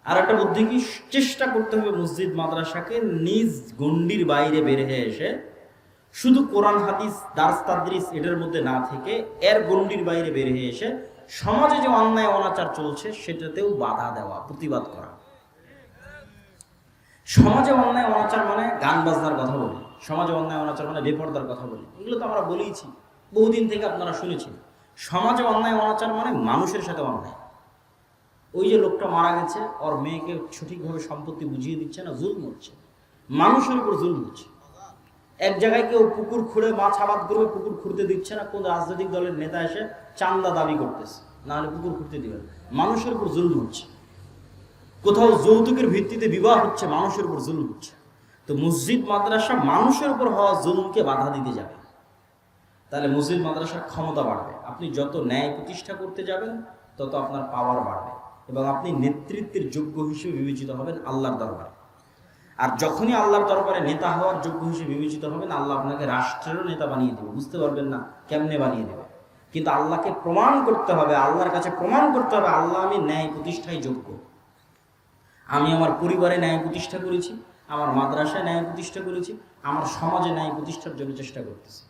আর একটা বুদ্ধি কি, চেষ্টা করতে হবে মসজিদ মাদ্রাসাকে নিজ গণ্ডির বাইরে বের হয়ে এসে শুধু কোরআন হাদিস দার্স তাদরিস এটার মধ্যে না থেকে এর গণ্ডির বাইরে বের হয়ে এসে সমাজে যে অন্যায় অনাচার চলছে সেটাতেও বাধা দেওয়া, প্রতিবাদ করা। সমাজে অন্যায় অনাচার মানে গান বাজনার কথা বলি, সমাজে অন্যায় অনাচার মানে বেপরদার কথা বলি, এগুলো তো আমরা বলেইছি, বহুদিন থেকে আপনারা শুনেছেন। সমাজে অন্যায় অনাচার মানে মানুষের সাথে অন্যায়। ওই যে লোকটা মারা গেছে, ওর মেয়েকে সঠিকভাবে সম্পত্তি বুঝিয়ে দিচ্ছে না, জুলম হচ্ছে, মানুষের উপর জুলম হচ্ছে। এক জায়গায় কেউ পুকুর খুঁড়ে মাছ আবাদ করবে, পুকুর খুঁড়তে দিচ্ছে না, কোন রাজনৈতিক দলের নেতা এসে চান্দা দাবি করতেছে, না হলে পুকুর খুঁড়তে দিবে না, মানুষের উপর জুলম হচ্ছে। কোথাও যৌতুকের ভিত্তিতে বিবাহ হচ্ছে, মানুষের উপর জুলম হচ্ছে। তো মসজিদ মাদ্রাসা মানুষের উপর হওয়া জুলমকে বাধা দিতে যাবে, তাহলে মসজিদ মাদ্রাসার ক্ষমতা বাড়বে। আপনি যত ন্যায় প্রতিষ্ঠা করতে যাবেন তত আপনার পাওয়ার বাড়বে, এবং আপনি নেতৃত্বের যোগ্য হিসেবে বিবেচিত হবেন আল্লাহর দরবারে। আর যখনই আল্লাহর দরবারে নেতা হওয়ার যোগ্য হিসেবে বিবেচিত হবেন, আল্লাহ আপনাকে রাষ্ট্রেরও নেতা বানিয়ে দেবে। বুঝতে পারবেন না কেমনে বানিয়ে দেবে, কিন্তু আল্লাহকে প্রমাণ করতে হবে, আল্লাহর কাছে প্রমাণ করতে হবে, আল্লাহ আমি ন্যায় প্রতিষ্ঠায় যোগ্য। আমি আমার পরিবারে ন্যায় প্রতিষ্ঠা করেছি, আমার মাদ্রাসায় ন্যায় প্রতিষ্ঠা করেছি, আমার সমাজে ন্যায় প্রতিষ্ঠার জন্য চেষ্টা করতেছি।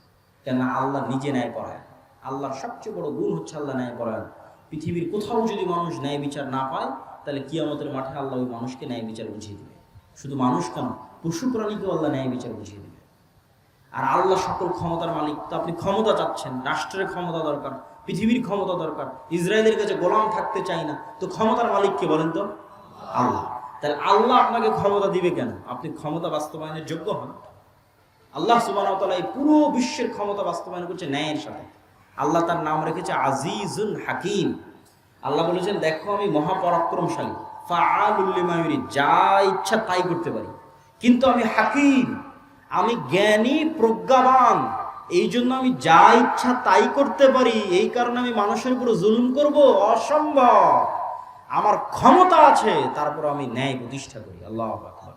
কেন? আল্লাহ নিজে ন্যায় পরায়ণ। আল্লাহর সবচেয়ে বড় গুণ হচ্ছে আল্লাহ ন্যায় পরায়ণ। পৃথিবীর কোথাও যদি মানুষ ন্যায় বিচার না পায়, তাহলে কিয়ামতের মাঠে আল্লাহ ওই মানুষকে ন্যায় বিচার বুঝিয়ে দেবে। শুধু মানুষ কেন, পশু প্রাণীকেও আল্লাহ ন্যায় বিচার বুঝিয়ে দেবে। আর আল্লাহ সকল ক্ষমতার মালিক। তো আপনি ক্ষমতা চাচ্ছেন, রাষ্ট্রের ক্ষমতা দরকার, পৃথিবীর ক্ষমতা দরকার, ইসরায়েলের কাছে গোলাম থাকতে চাই না, তো ক্ষমতার মালিক কে বলেন তো? আল্লাহ। তাহলে আল্লাহ আপনাকে ক্ষমতা দিবে কেন? আপনি ক্ষমতা বাস্তবায়নের যোগ্য হন। আল্লাহ সুবহানাহু ওয়া তাআলা এই পুরো বিশ্বের ক্ষমতা বাস্তবায়ন করছে ন্যায়ের সাথে। আল্লাহ তার নাম রেখেছে আজিজুল হাকিম। আল্লাহ বলেছেন, দেখো আমি মহাপরাক্রমশালী, ফাআলুল লিমা ইউরিদ, যা ইচ্ছা তাই করতে পারি, কিন্তু আমি হাকিম, আমি জ্ঞানী প্রজ্ঞাবান, এই জন্য আমি যা ইচ্ছা তাই করতে পারি। এই কারণে আমি মানুষের উপর জুলুম করব? অসম্ভব। আমার ক্ষমতা আছে, তারপর আমি ন্যায় প্রতিষ্ঠা করি। আল্লাহু আকবার।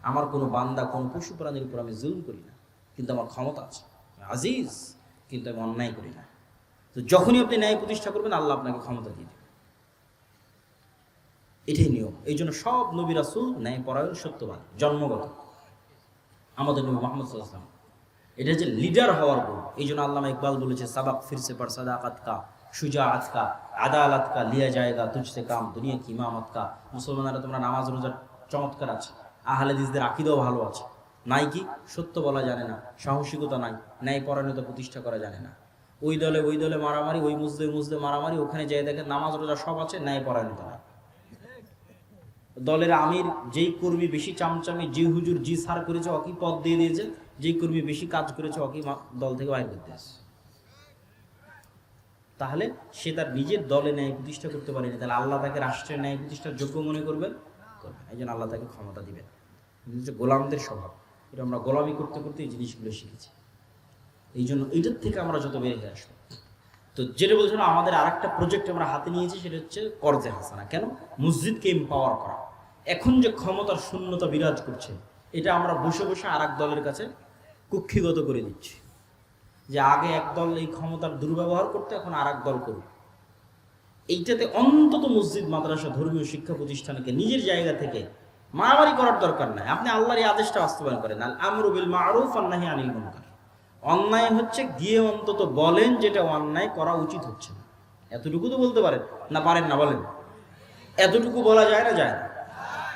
আমার কোনো বান্দা, কোনো পশু প্রাণীর উপর আমি জুলুম করি না, কিন্তু আমার ক্ষমতা আছে, আজিজ, কিন্তু আমি অন্যায় করি না। তো যখনই আপনি ন্যায় প্রতিষ্ঠা করবেন, আল্লাহ আপনাকে ক্ষমতা দিয়ে দেবে। এটাই নিয়ম। এই জন্য সব নবী রাসূল ন্যায় পরায়ণ, সত্যবান, জন্মগত। আমাদের নবী মুহাম্মদ সাল্লাল্লাহু আলাইহি ওয়াসাল্লাম, এটা হচ্ছে লিডার হওয়ার গুণ। এই জন্য আল্লামা ইকবাল বলেছে, সাবাক ফিরসে পর সাদাকাত কা, শুজাআত কা, আদালত কা, লিয়া জায়েগা তুঝসে কাম, দুনিয়া কি ইমামত কা। মুসলমানেরা তোমরা নামাজ রোজার চমৎকার আছে, আহলে হাদিসদের আকীদাও ভালো আছে, নাই কি? সত্য বলা জানে না, সাহসিকতা নাই, ন্যায় পরায়ণতা প্রতিষ্ঠা করা জানে না। ওই দলে মারামারি, ওই মুজদে মারামারি, ওখানে যেয়ে দেখেন নামাজ রোজা সব আছে, ন্যায় পরায়ণতা নাই। দলের আমির যেই কর্মী বেশি চামচামি, যে হুজুর জি সার করেছে ওকে পদ দিয়ে দিয়েছে, যেই কর্মী বেশি কাজ করেছে ওকে দল থেকে বাইর করতে আসে। তাহলে সে তার নিজের দলে ন্যায় প্রতিষ্ঠা করতে পারেনি, তাহলে আল্লাহ তাকে রাষ্ট্রের ন্যায় প্রতিষ্ঠার যোগ্য মনে করবেন? করবেন। এই জন্য আল্লাহ তাকে ক্ষমতা দিবেন। হচ্ছে গোলামদের স্বভাব। এটা আমরা গোলামি করতে করতে এই জিনিসগুলো শিখেছি। এই জন্য এইটার থেকে আমরা যত বের হয়ে আসবো। তো যেটা বলছিলাম, আমাদের আর একটা প্রজেক্ট আমরা হাতে নিয়েছি, সেটা হচ্ছে করজে হাসানা। কেন? মসজিদকে এম্পাওয়ার করা। এখন যে ক্ষমতার শূন্যতা বিরাজ করছে, এটা আমরা বসে বসে আর এক দলের কাছে কুক্ষিগত করে দিচ্ছি, যে আগে এক দল এই ক্ষমতার দুর্ব্যবহার করতে, এখন আর এক দল করুক। এইটাতে অন্তত মসজিদ, মাদ্রাসা, ধর্মীয় শিক্ষা প্রতিষ্ঠানকে নিজের জায়গা থেকে মারামারি করার দরকার নাই। আপনি আল্লাহর এই আদেশটা বাস্তবায়ন করেন, আল আমরু বিল মারুফ ওয়ান নাহি আনিল মুনকার। অন্যায় হচ্ছে গিয়ে অন্তত বলেন যেটা অন্যায় করা উচিত হচ্ছে না। এতটুকু তো বলতে পারেন না? পারেন না? বলেন। এতটুকু বলা যায় না? যায় না।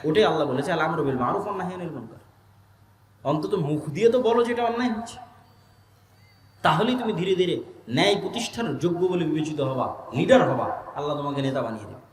ওটাই আল্লাহ বলেছে আল আমরু বিল মারুফ ওয়ান নাহি আনিল মুনকার। অন্তত মুখ দিয়ে তো বলো যেটা অন্যায় হচ্ছে। তাহলেই তুমি ধীরে ধীরে ন্যায় প্রতিষ্ঠার যোগ্য বলে বিবেচিত হবা, লিডার হবা, আল্লাহ তোমাকে নেতা বানিয়ে দেবে।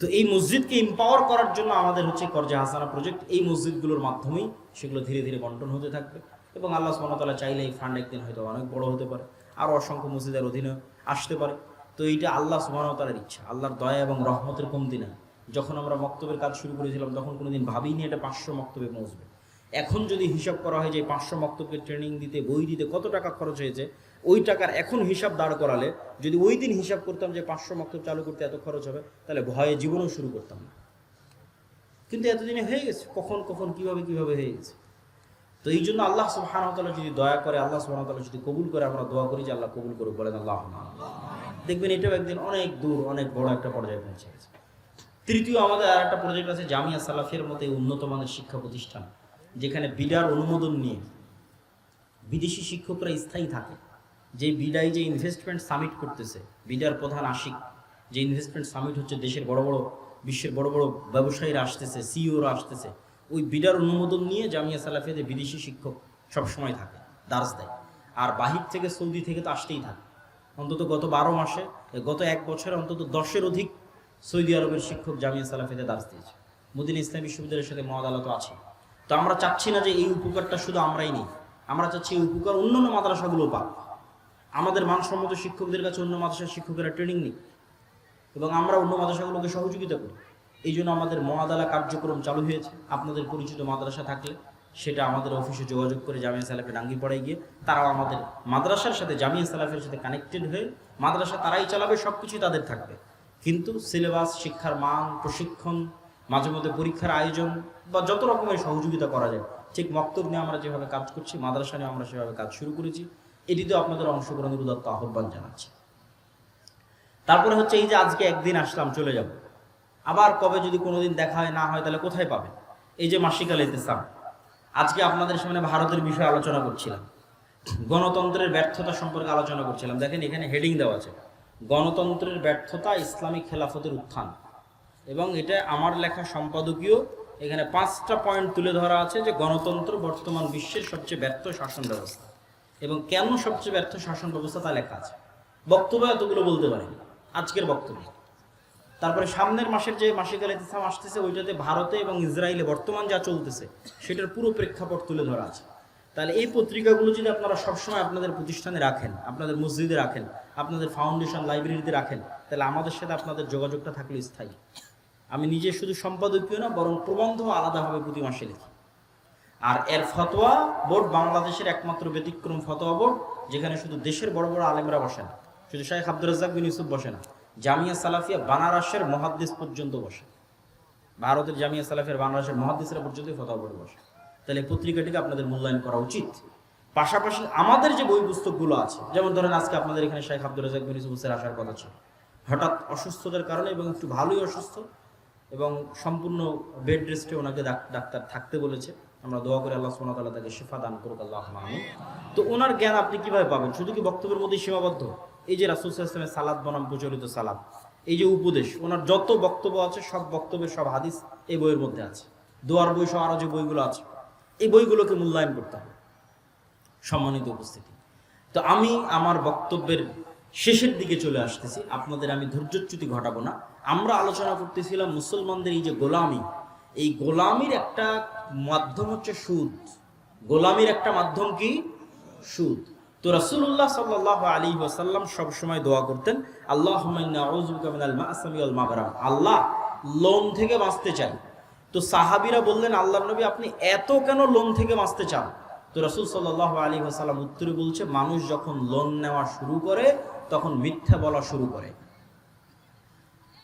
তো এই মসজিদকে এম্পাওয়ার করার জন্য আমাদের হচ্ছে করজে হাসানা প্রজেক্ট। এই মসজিদগুলোর মাধ্যমেই সেগুলো ধীরে ধীরে বন্টন হতে থাকবে এবং আল্লাহ সুবহানাহু ওয়া তাআলা চাইলে এই ফান্ড একদিন হয়তো অনেক বড় হতে পারে, আরও অসংখ্য মসজিদের অধীনে আসতে পারে। তো এইটা আল্লাহ সুবহানাহু ওয়া তাআলার ইচ্ছা, আল্লাহর দয়া এবং রহমতের কমতি নাই। যখন আমরা মক্তবের কাজ শুরু করেছিলাম তখন কোনোদিন ভাবিনি এটা 500 মক্তবে পৌঁছবে। এখন যদি হিসাব করা হয় যে 500 মক্তবকে ট্রেনিং দিতে, বই দিতে কত টাকা খরচ হয়েছে, ওই টাকার এখন হিসাব দাঁড় করালে, যদি ওই দিন হিসাব করতাম যে 500 মক্তব চালু করতে এত খরচ হবে, তাহলে ভয়ে জীবনেও শুরু করতাম না। কিন্তু এতদিনে হয়ে গেছে, কখন কখন কিভাবে কিভাবে হয়ে গেছে। তো এই জন্য আল্লাহ সুবহানাহু ওয়া তাআলা যদি দয়া করে, আল্লাহ সুবহানাহু ওয়া তাআলা যদি কবুল করে, আমরা দোয়া করি যে আল্লাহ কবুল করুক, বলেন আল্লাহুম্মা। দেখবেন এটাও একদিন অনেক দূর, অনেক বড় একটা পর্যায়ে পৌঁছে গেছে। তৃতীয়, আমাদের আর একটা প্রজেক্ট আছে জামিয়া সালাফিয়ার মতো উন্নত মানের শিক্ষা প্রতিষ্ঠান, যেখানে বিডার অনুমোদন নিয়ে বিদেশি শিক্ষকরা স্থায়ী থাকে। যে বিডাই যে ইনভেস্টমেন্ট সামিট করতেছে, বিডার প্রধান আশিক, যে ইনভেস্টমেন্ট সামিট হচ্ছে, দেশের বড় বড়, বিশ্বের বড় বড় ব্যবসায়ীরা আসতেছে, সিইওরা আসতেছে, ওই বিডার অনুমোদন নিয়ে জামিয়া সালাফিয়াতে বিদেশি শিক্ষক সবসময় থাকে, দার্স দেয়। আর বাহির থেকে, সৌদি থেকে তো আসতেই থাকে। অন্তত গত 12 মাসে, গত 1 বছরে অন্তত 10-এর অধিক সৌদি আরবের শিক্ষক জামিয়া সালাফিয়াতে দার্স দিয়েছে। মদিনা ইসলামী বিশ্ববিদ্যালয়ের সাথে মহাদালত আছে। তো আমরা চাচ্ছি না যে এই উপকারটা শুধু আমরাই নিই, আমরা চাচ্ছি এই উপকার অন্যান্য মাদ্রাসাগুলো পাক। আমাদের মানসম্মত শিক্ষকদের কাছে অন্য মাদ্রাসার শিক্ষকেরা ট্রেনিং নিক এবং আমরা অন্য মাদ্রাসাগুলোকে সহযোগিতা করি। এই জন্য আমাদের মহাদালা কার্যক্রম চালু হয়েছে। আপনাদের পরিচিত মাদ্রাসা থাকলে সেটা আমাদের অফিসে যোগাযোগ করে জামিয়া সালাফে ডাঙ্গিপাড়ায় গিয়ে তারাও আমাদের মাদ্রাসার সাথে, জামিয়া সালাফের সাথে কানেক্টেড হয়ে, মাদ্রাসা তারাই চালাবে, সব কিছুই তাদের থাকবে, কিন্তু সিলেবাস, শিক্ষার মান, প্রশিক্ষণ, মাঝে মধ্যে পরীক্ষার আয়োজন বা যত রকমের সহযোগিতা করা যায়, ঠিক মক্তব নিয়ে আমরা যেভাবে কাজ করছি, মাদ্রাসা নিয়ে আমরা সেভাবে কাজ শুরু করেছি। এটিতেও আপনাদের অংশগ্রহণের উদাত্ত আহ্বান জানাচ্ছি। তারপরে হচ্ছে এই যে আজকে একদিন আসলাম, চলে যাব, আবার কবে যদি কোনোদিন দেখা হয় না হয়, তাহলে কোথায় পাবেন? এই যে মাসিক আল ইতিসাম, আজকে আপনাদের সামনে ভারতের বিষয়ে আলোচনা করছিলাম, গণতন্ত্রের ব্যর্থতা সম্পর্কে আলোচনা করছিলাম। দেখেন এখানে হেডিং দেওয়া আছে, গণতন্ত্রের ব্যর্থতা, ইসলামিক খেলাফতের উত্থান। এবং এটা আমার লেখা সম্পাদকীয়। এখানে 5টা পয়েন্ট তুলে ধরা আছে যে গণতন্ত্র বর্তমান বিশ্বের সবচেয়ে ব্যর্থ শাসন ব্যবস্থা, এবং কেন সবচেয়ে ব্যর্থ শাসন ব্যবস্থা তা লেখা আছে। বক্তব্য এতগুলো বলতে পারিনি, আজকের বক্তব্য। তারপরে সামনের মাসের যে মাসিক আল ইতিসাম আসতেছে, ওইটাতে ভারতে এবং ইসরায়েলে বর্তমান যা চলতেছে সেটার পুরো প্রেক্ষাপট তুলে ধরা আছে। তাহলে এই পত্রিকাগুলো যদি আপনারা সবসময় আপনাদের প্রতিষ্ঠানে রাখেন, আপনাদের মসজিদে রাখেন, আপনাদের ফাউন্ডেশন, লাইব্রেরিতে রাখেন, তাহলে আমাদের সাথে আপনাদের যোগাযোগটা থাকলে স্থায়ী। আমি নিজে শুধু সম্পাদকীয় না, বরং প্রবন্ধ আলাদাভাবে প্রতি মাসে লিখি। আর এর ফতোয়া বোর্ড বাংলাদেশের একমাত্র ব্যতিক্রম ফতোয়া বোর্ড, যেখানে শুধু দেশের বড় বড় আলেমরা বসে না, শুধু শাইখ আব্দুর রাজ্জাক বিন ইউসুফ বসে না, জামিয়া সালাফিয়া বানারসের মুহাদ্দিস পর্যন্ত বসে। ভারতের জামিয়া সালাফিয়ার বানারসের মুহাদ্দিসরা পর্যন্ত ফতোয়া বোর্ডে বসে। তাহলে পত্রিকাটিকে আপনাদের মূল্যায়ন করা উচিত। পাশাপাশি আমাদের যে বই পুস্তকগুলো আছে, যেমন ধরেন আজকে আপনাদের এখানে শাইখ আব্দুর রাজ্জাক বিন ইউসুফের আসার কথা ছিল, হঠাৎ অসুস্থতার কারণে, এবং একটু ভালোই অসুস্থ, এবং সম্পূর্ণ বেড রেস্টে ওনাকে ডাক্তার থাকতে বলেছে। আমরা দোয়া করে আল্লাহ সুবহানাহু ওয়া তাআলা তাকে শিফা দান করুক, আল্লাহুম্মা আমিন। তো ওনার জ্ঞান আপনি কিভাবে পাবেন? শুধু কি বক্তব্যের মধ্যেই সীমাবদ্ধ? এই যে রাসূল সাল্লাল্লাহু আলাইহি ওয়াসাল্লামের সালাত বনাম প্রচলিত সালাত, এই যে উপদেশ, ওনার যত বক্তব্য আছে সব বক্তব্যের সব হাদিস এই বইয়ের মধ্যে আছে। দোয়ার বই সহ আরও যে বইগুলো আছে, এই বইগুলোকে মূল্যায়ন করতে হবে। সম্মানিত উপস্থিতি, তো আমি আমার বক্তব্যের শেষের দিকে চলে আসতেছি। আপনাদের আমি ধৈর্যচ্যুতি ঘটাবো না। আমরা আলোচনা করতেছিলাম মুসলমানদের এই যে গোলামি, এই গোলামির একটা মাধ্যম হচ্ছে সুদ। গোলামির একটা মাধ্যম কি? সুদ। তো তো রাসূলুল্লাহ সাল্লাল্লাহু আলাইহি ওয়াসাল্লাম সব সময় দোয়া করতেন, আল্লাহুম্মা ইন্না আউযু বিকা মিনাল মা'সামি ওয়াল মাগরাম, আল্লাহ লোন থেকে বাঁচতে চাই। তো সাহাবীরা বললেন, আল্লাহর নবী আপনি এত কেন লোন থেকে বাঁচতে চান? তো রাসূল সাল্লাল্লাহু আলাইহি ওয়াসাল্লাম উত্তরে বলছে, মানুষ যখন লোন নেওয়া শুরু করে তখন মিথ্যা বলা শুরু করে।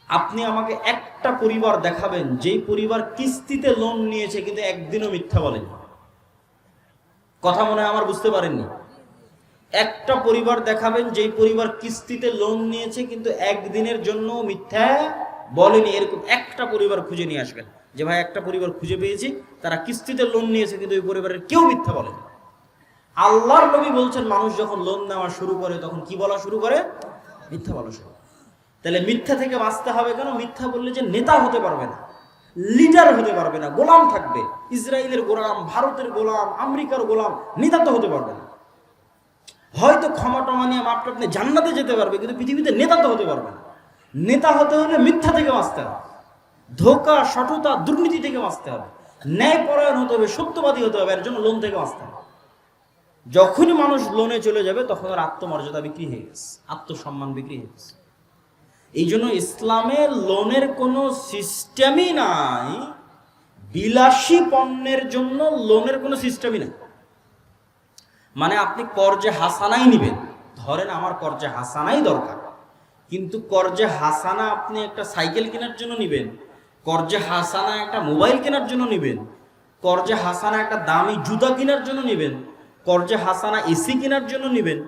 আপনি আমাকে একটা পরিবার দেখাবেন যেই পরিবার কিস্তিতে লোন নিয়েছে কিন্তু একদিনও মিথ্যা বলেনি। কথা মনে হয় আমার বুঝতে পারেননি। একটা পরিবার দেখাবেন যেই পরিবার কিস্তিতে লোন নিয়েছে কিন্তু একদিনের জন্য মিথ্যা বলেনি। এরকম একটা পরিবার খুঁজে নিয়ে আসবেন, যে ভাই একটা পরিবার খুঁজে পেয়েছি তারা কিস্তিতে লোন নিয়েছে কিন্তু ওই পরিবারের কেউ মিথ্যা বলেনি। আল্লাহর নবী বলছেন মানুষ যখন লোন নেওয়া শুরু করে তখন কি বলা শুরু করে? মিথ্যা বলা শুরু করে। তাহলে মিথ্যা থেকে বাঁচতে হবে কেন? মিথ্যা বললে যে নেতা হতে পারবে না, লিডার হতে পারবে না, গোলাম থাকবে। ইসরায়েলের গোলাম, ভারতের গোলাম, আমেরিকার গোলাম, নেতা তো হতে পারবে না। হয়তো ক্ষমা টমা নিয়ে মাপটা আপনি জান্নাতে যেতে পারবে কিন্তু পৃথিবীতে নেতা তো হতে পারবে না। নেতা হতে হলে মিথ্যা থেকে বাঁচতে হবে, ধোঁকা, সততা, দুর্নীতি থেকে বাঁচতে হবে, ন্যায়পরায়ণ হতে হবে, সত্যবাদী হতে হবে। এর জন্য লোন থেকে বাঁচতে হবে। যখনই মানুষ লোনে চলে যাবে তখন ওর আত্মমর্যাদা বিক্রি হয়ে গেছে, আত্মসম্মান বিক্রি হয়ে গেছে। এই জন্য ইসলামে লোনের কোনো সিস্টেমই নাই, বিলাসী পণ্যের জন্য লোনের কোনো সিস্টেমই নাই। মানে আপনি কর্জে হাসানাই নিবেন, ধরেন আমার কর্জে হাসানাই দরকার, কিন্তু কর্জে হাসানা আপনি একটা সাইকেল কেনার জন্য নিবেন, কর্জে হাসানা একটা মোবাইল কেনার জন্য নিবেন, কর্জে হাসানা একটা দামি জুতা কেনার জন্য নিবেন, কর্জে হাসানা এসি কেনার জন্য নিবেন,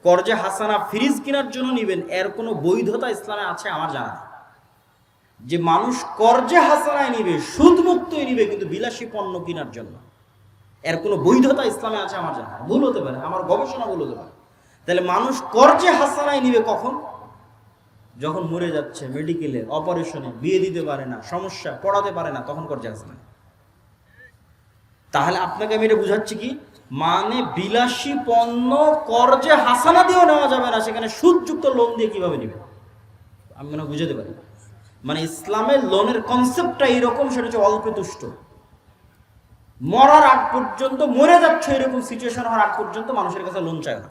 কর্জে হাসানা ফ্রিজ কেনার জন্য নিবেন, এর কোনো বৈধতা ইসলামে আছে আমার জানা নেই। যে মানুষ কর্জে হাসানায় নিবে, সুদ মুক্তই নিবে কিন্তু বিলাসী পণ্য কেনার জন্য, এর কোনো বৈধতা ইসলামে আছে আমার জানা নেই। ভুল হতে পারে, আমার গবেষণা ভুল হতে পারে। তাহলে মানুষ কর্জে হাসানায় নিবে কখন? যখন মরে যাচ্ছে, মেডিকেলে, অপারেশনে, বিয়ে দিতে পারে না, সমস্যা, পড়াতে পারে না, তখন কর্জে হাসানায়। তাহলে আপনাকে আমি এটা বুঝাচ্ছি কি, মানে বিলাসী পণ্য কর্জে হাসানা দিয়েও নেওয়া যাবে না, সেখানে সুদযুক্ত লোন দিয়ে কিভাবে নিবে? আমি মনে বুঝাতে পারি। মানে ইসলামের লোনের কনসেপ্টটা এইরকম, সেটা হচ্ছে অল্পে তুষ্ট। মরার আগ পর্যন্ত, মরে যাচ্ছে এরকম সিচুয়েশন হওয়ার আগ পর্যন্ত মানুষের কাছে লোন চায় না।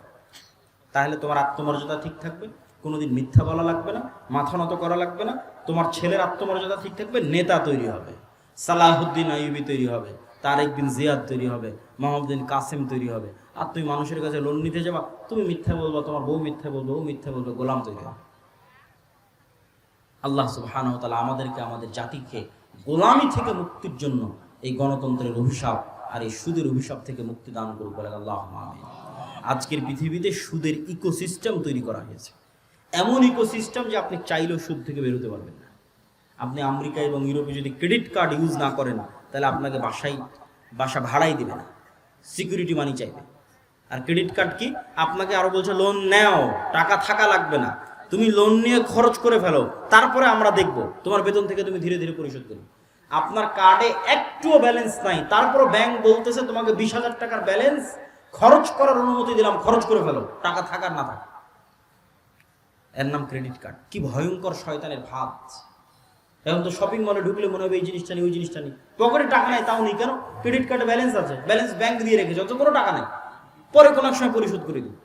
তাহলে তোমার আত্মমর্যাদা ঠিক থাকবে, কোনোদিন মিথ্যা বলা লাগবে না, মাথা নত করা লাগবে না, তোমার ছেলের আত্মমর্যাদা ঠিক থাকবে, নেতা তৈরি হবে, সালাহুদ্দিন আইয়ুবী তৈরি হবে, তারেক বিন জিয়াদ তৈরি হবে, মোহাম্মদ কাসেম তৈরি হবে। আর তুমি মানুষের কাছে লোন নিতে যাবা, তুমি মিথ্যা বলবা, তোমার বউ মিথ্যা বলবে, ও মিথ্যা বলবে, গোলাম তৈরি হবে। আল্লাহ সুবহানাহু ওয়া তাআলা আমাদেরকে, আমাদের জাতিকে গোলামি থেকে মুক্তির জন্য এই গণতন্ত্রের অভিশাপ আর এই সুদের অভিশাপ থেকে মুক্তি দান করুক, বলে আল্লাহুম্মা আমিন। আজকের পৃথিবীতে সুদের ইকোসিস্টেম তৈরি করা হয়েছে, এমন ইকোসিস্টেম যে আপনি চাইলেও সুদ থেকে বেরোতে পারবেন না। আপনি আমেরিকা এবং ইউরোপে যদি ক্রেডিট কার্ড ইউজ না করেন তাহলে আপনাকে বাসা ভাড়াই দিবে না, সিকিউরিটি মানি চাইবে। আর ক্রেডিট কার্ড কি, আপনাকে আরো বলছে লোন নেও, টাকা থাকা লাগবে না, তুমি লোন নিয়ে খরচ করে ফেলো, তারপরে আমরা দেখব, তোমার বেতন থেকে তুমি ধীরে ধীরে পরিশোধ করো। আপনার কার্ডে একটুও ব্যালেন্স নাই, তারপর ব্যাংক বলতেছে তোমাকে 20,000 টাকার ব্যালেন্স খরচ করার অনুমতি দিলাম, খরচ করে ফেলো, টাকা থাকার না থাক। এর নাম ক্রেডিট কার্ড। কি ভয়ঙ্কর শয়তানের ভাত! এখন তো শপিং মলে ঢুকলে মনে হবে এই জিনিসটা নেই, ওই জিনিসটা নেই, পকেটে টাকা নেই তাও নেই। কেন? ক্রেডিট কার্ডে ব্যালেন্স আছে, ব্যালেন্স ব্যাংক দিয়ে রেখেছে, অত কোনো টাকা নেই, পরে কোনো এক সময় পরিশোধ করে দিই।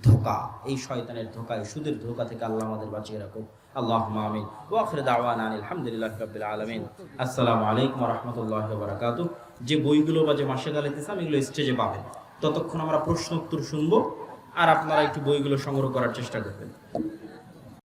ধোঁকা, এই শয়তানের ধোঁকা, এই সুদের ধোঁকা থেকে আল্লাহ আমাদের বাঁচিয়ে রাখো। আল্লাহুম্মা আমিন। ওয়া আখিরু দাওয়ানা আলহামদুলিল্লাহি রাব্বিল আলামিন। আসসালামু আলাইকুম ওয়া রাহমাতুল্লাহি ওয়া বারাকাতুহু। যে বইগুলো বা যে মাসেগাল ইতিসাম এগুলো স্টেজে পাবেন, ততক্ষণ আমরা প্রশ্ন উত্তর শুনবো আর আপনারা একটু বইগুলো সংগ্রহ করার চেষ্টা করবেন।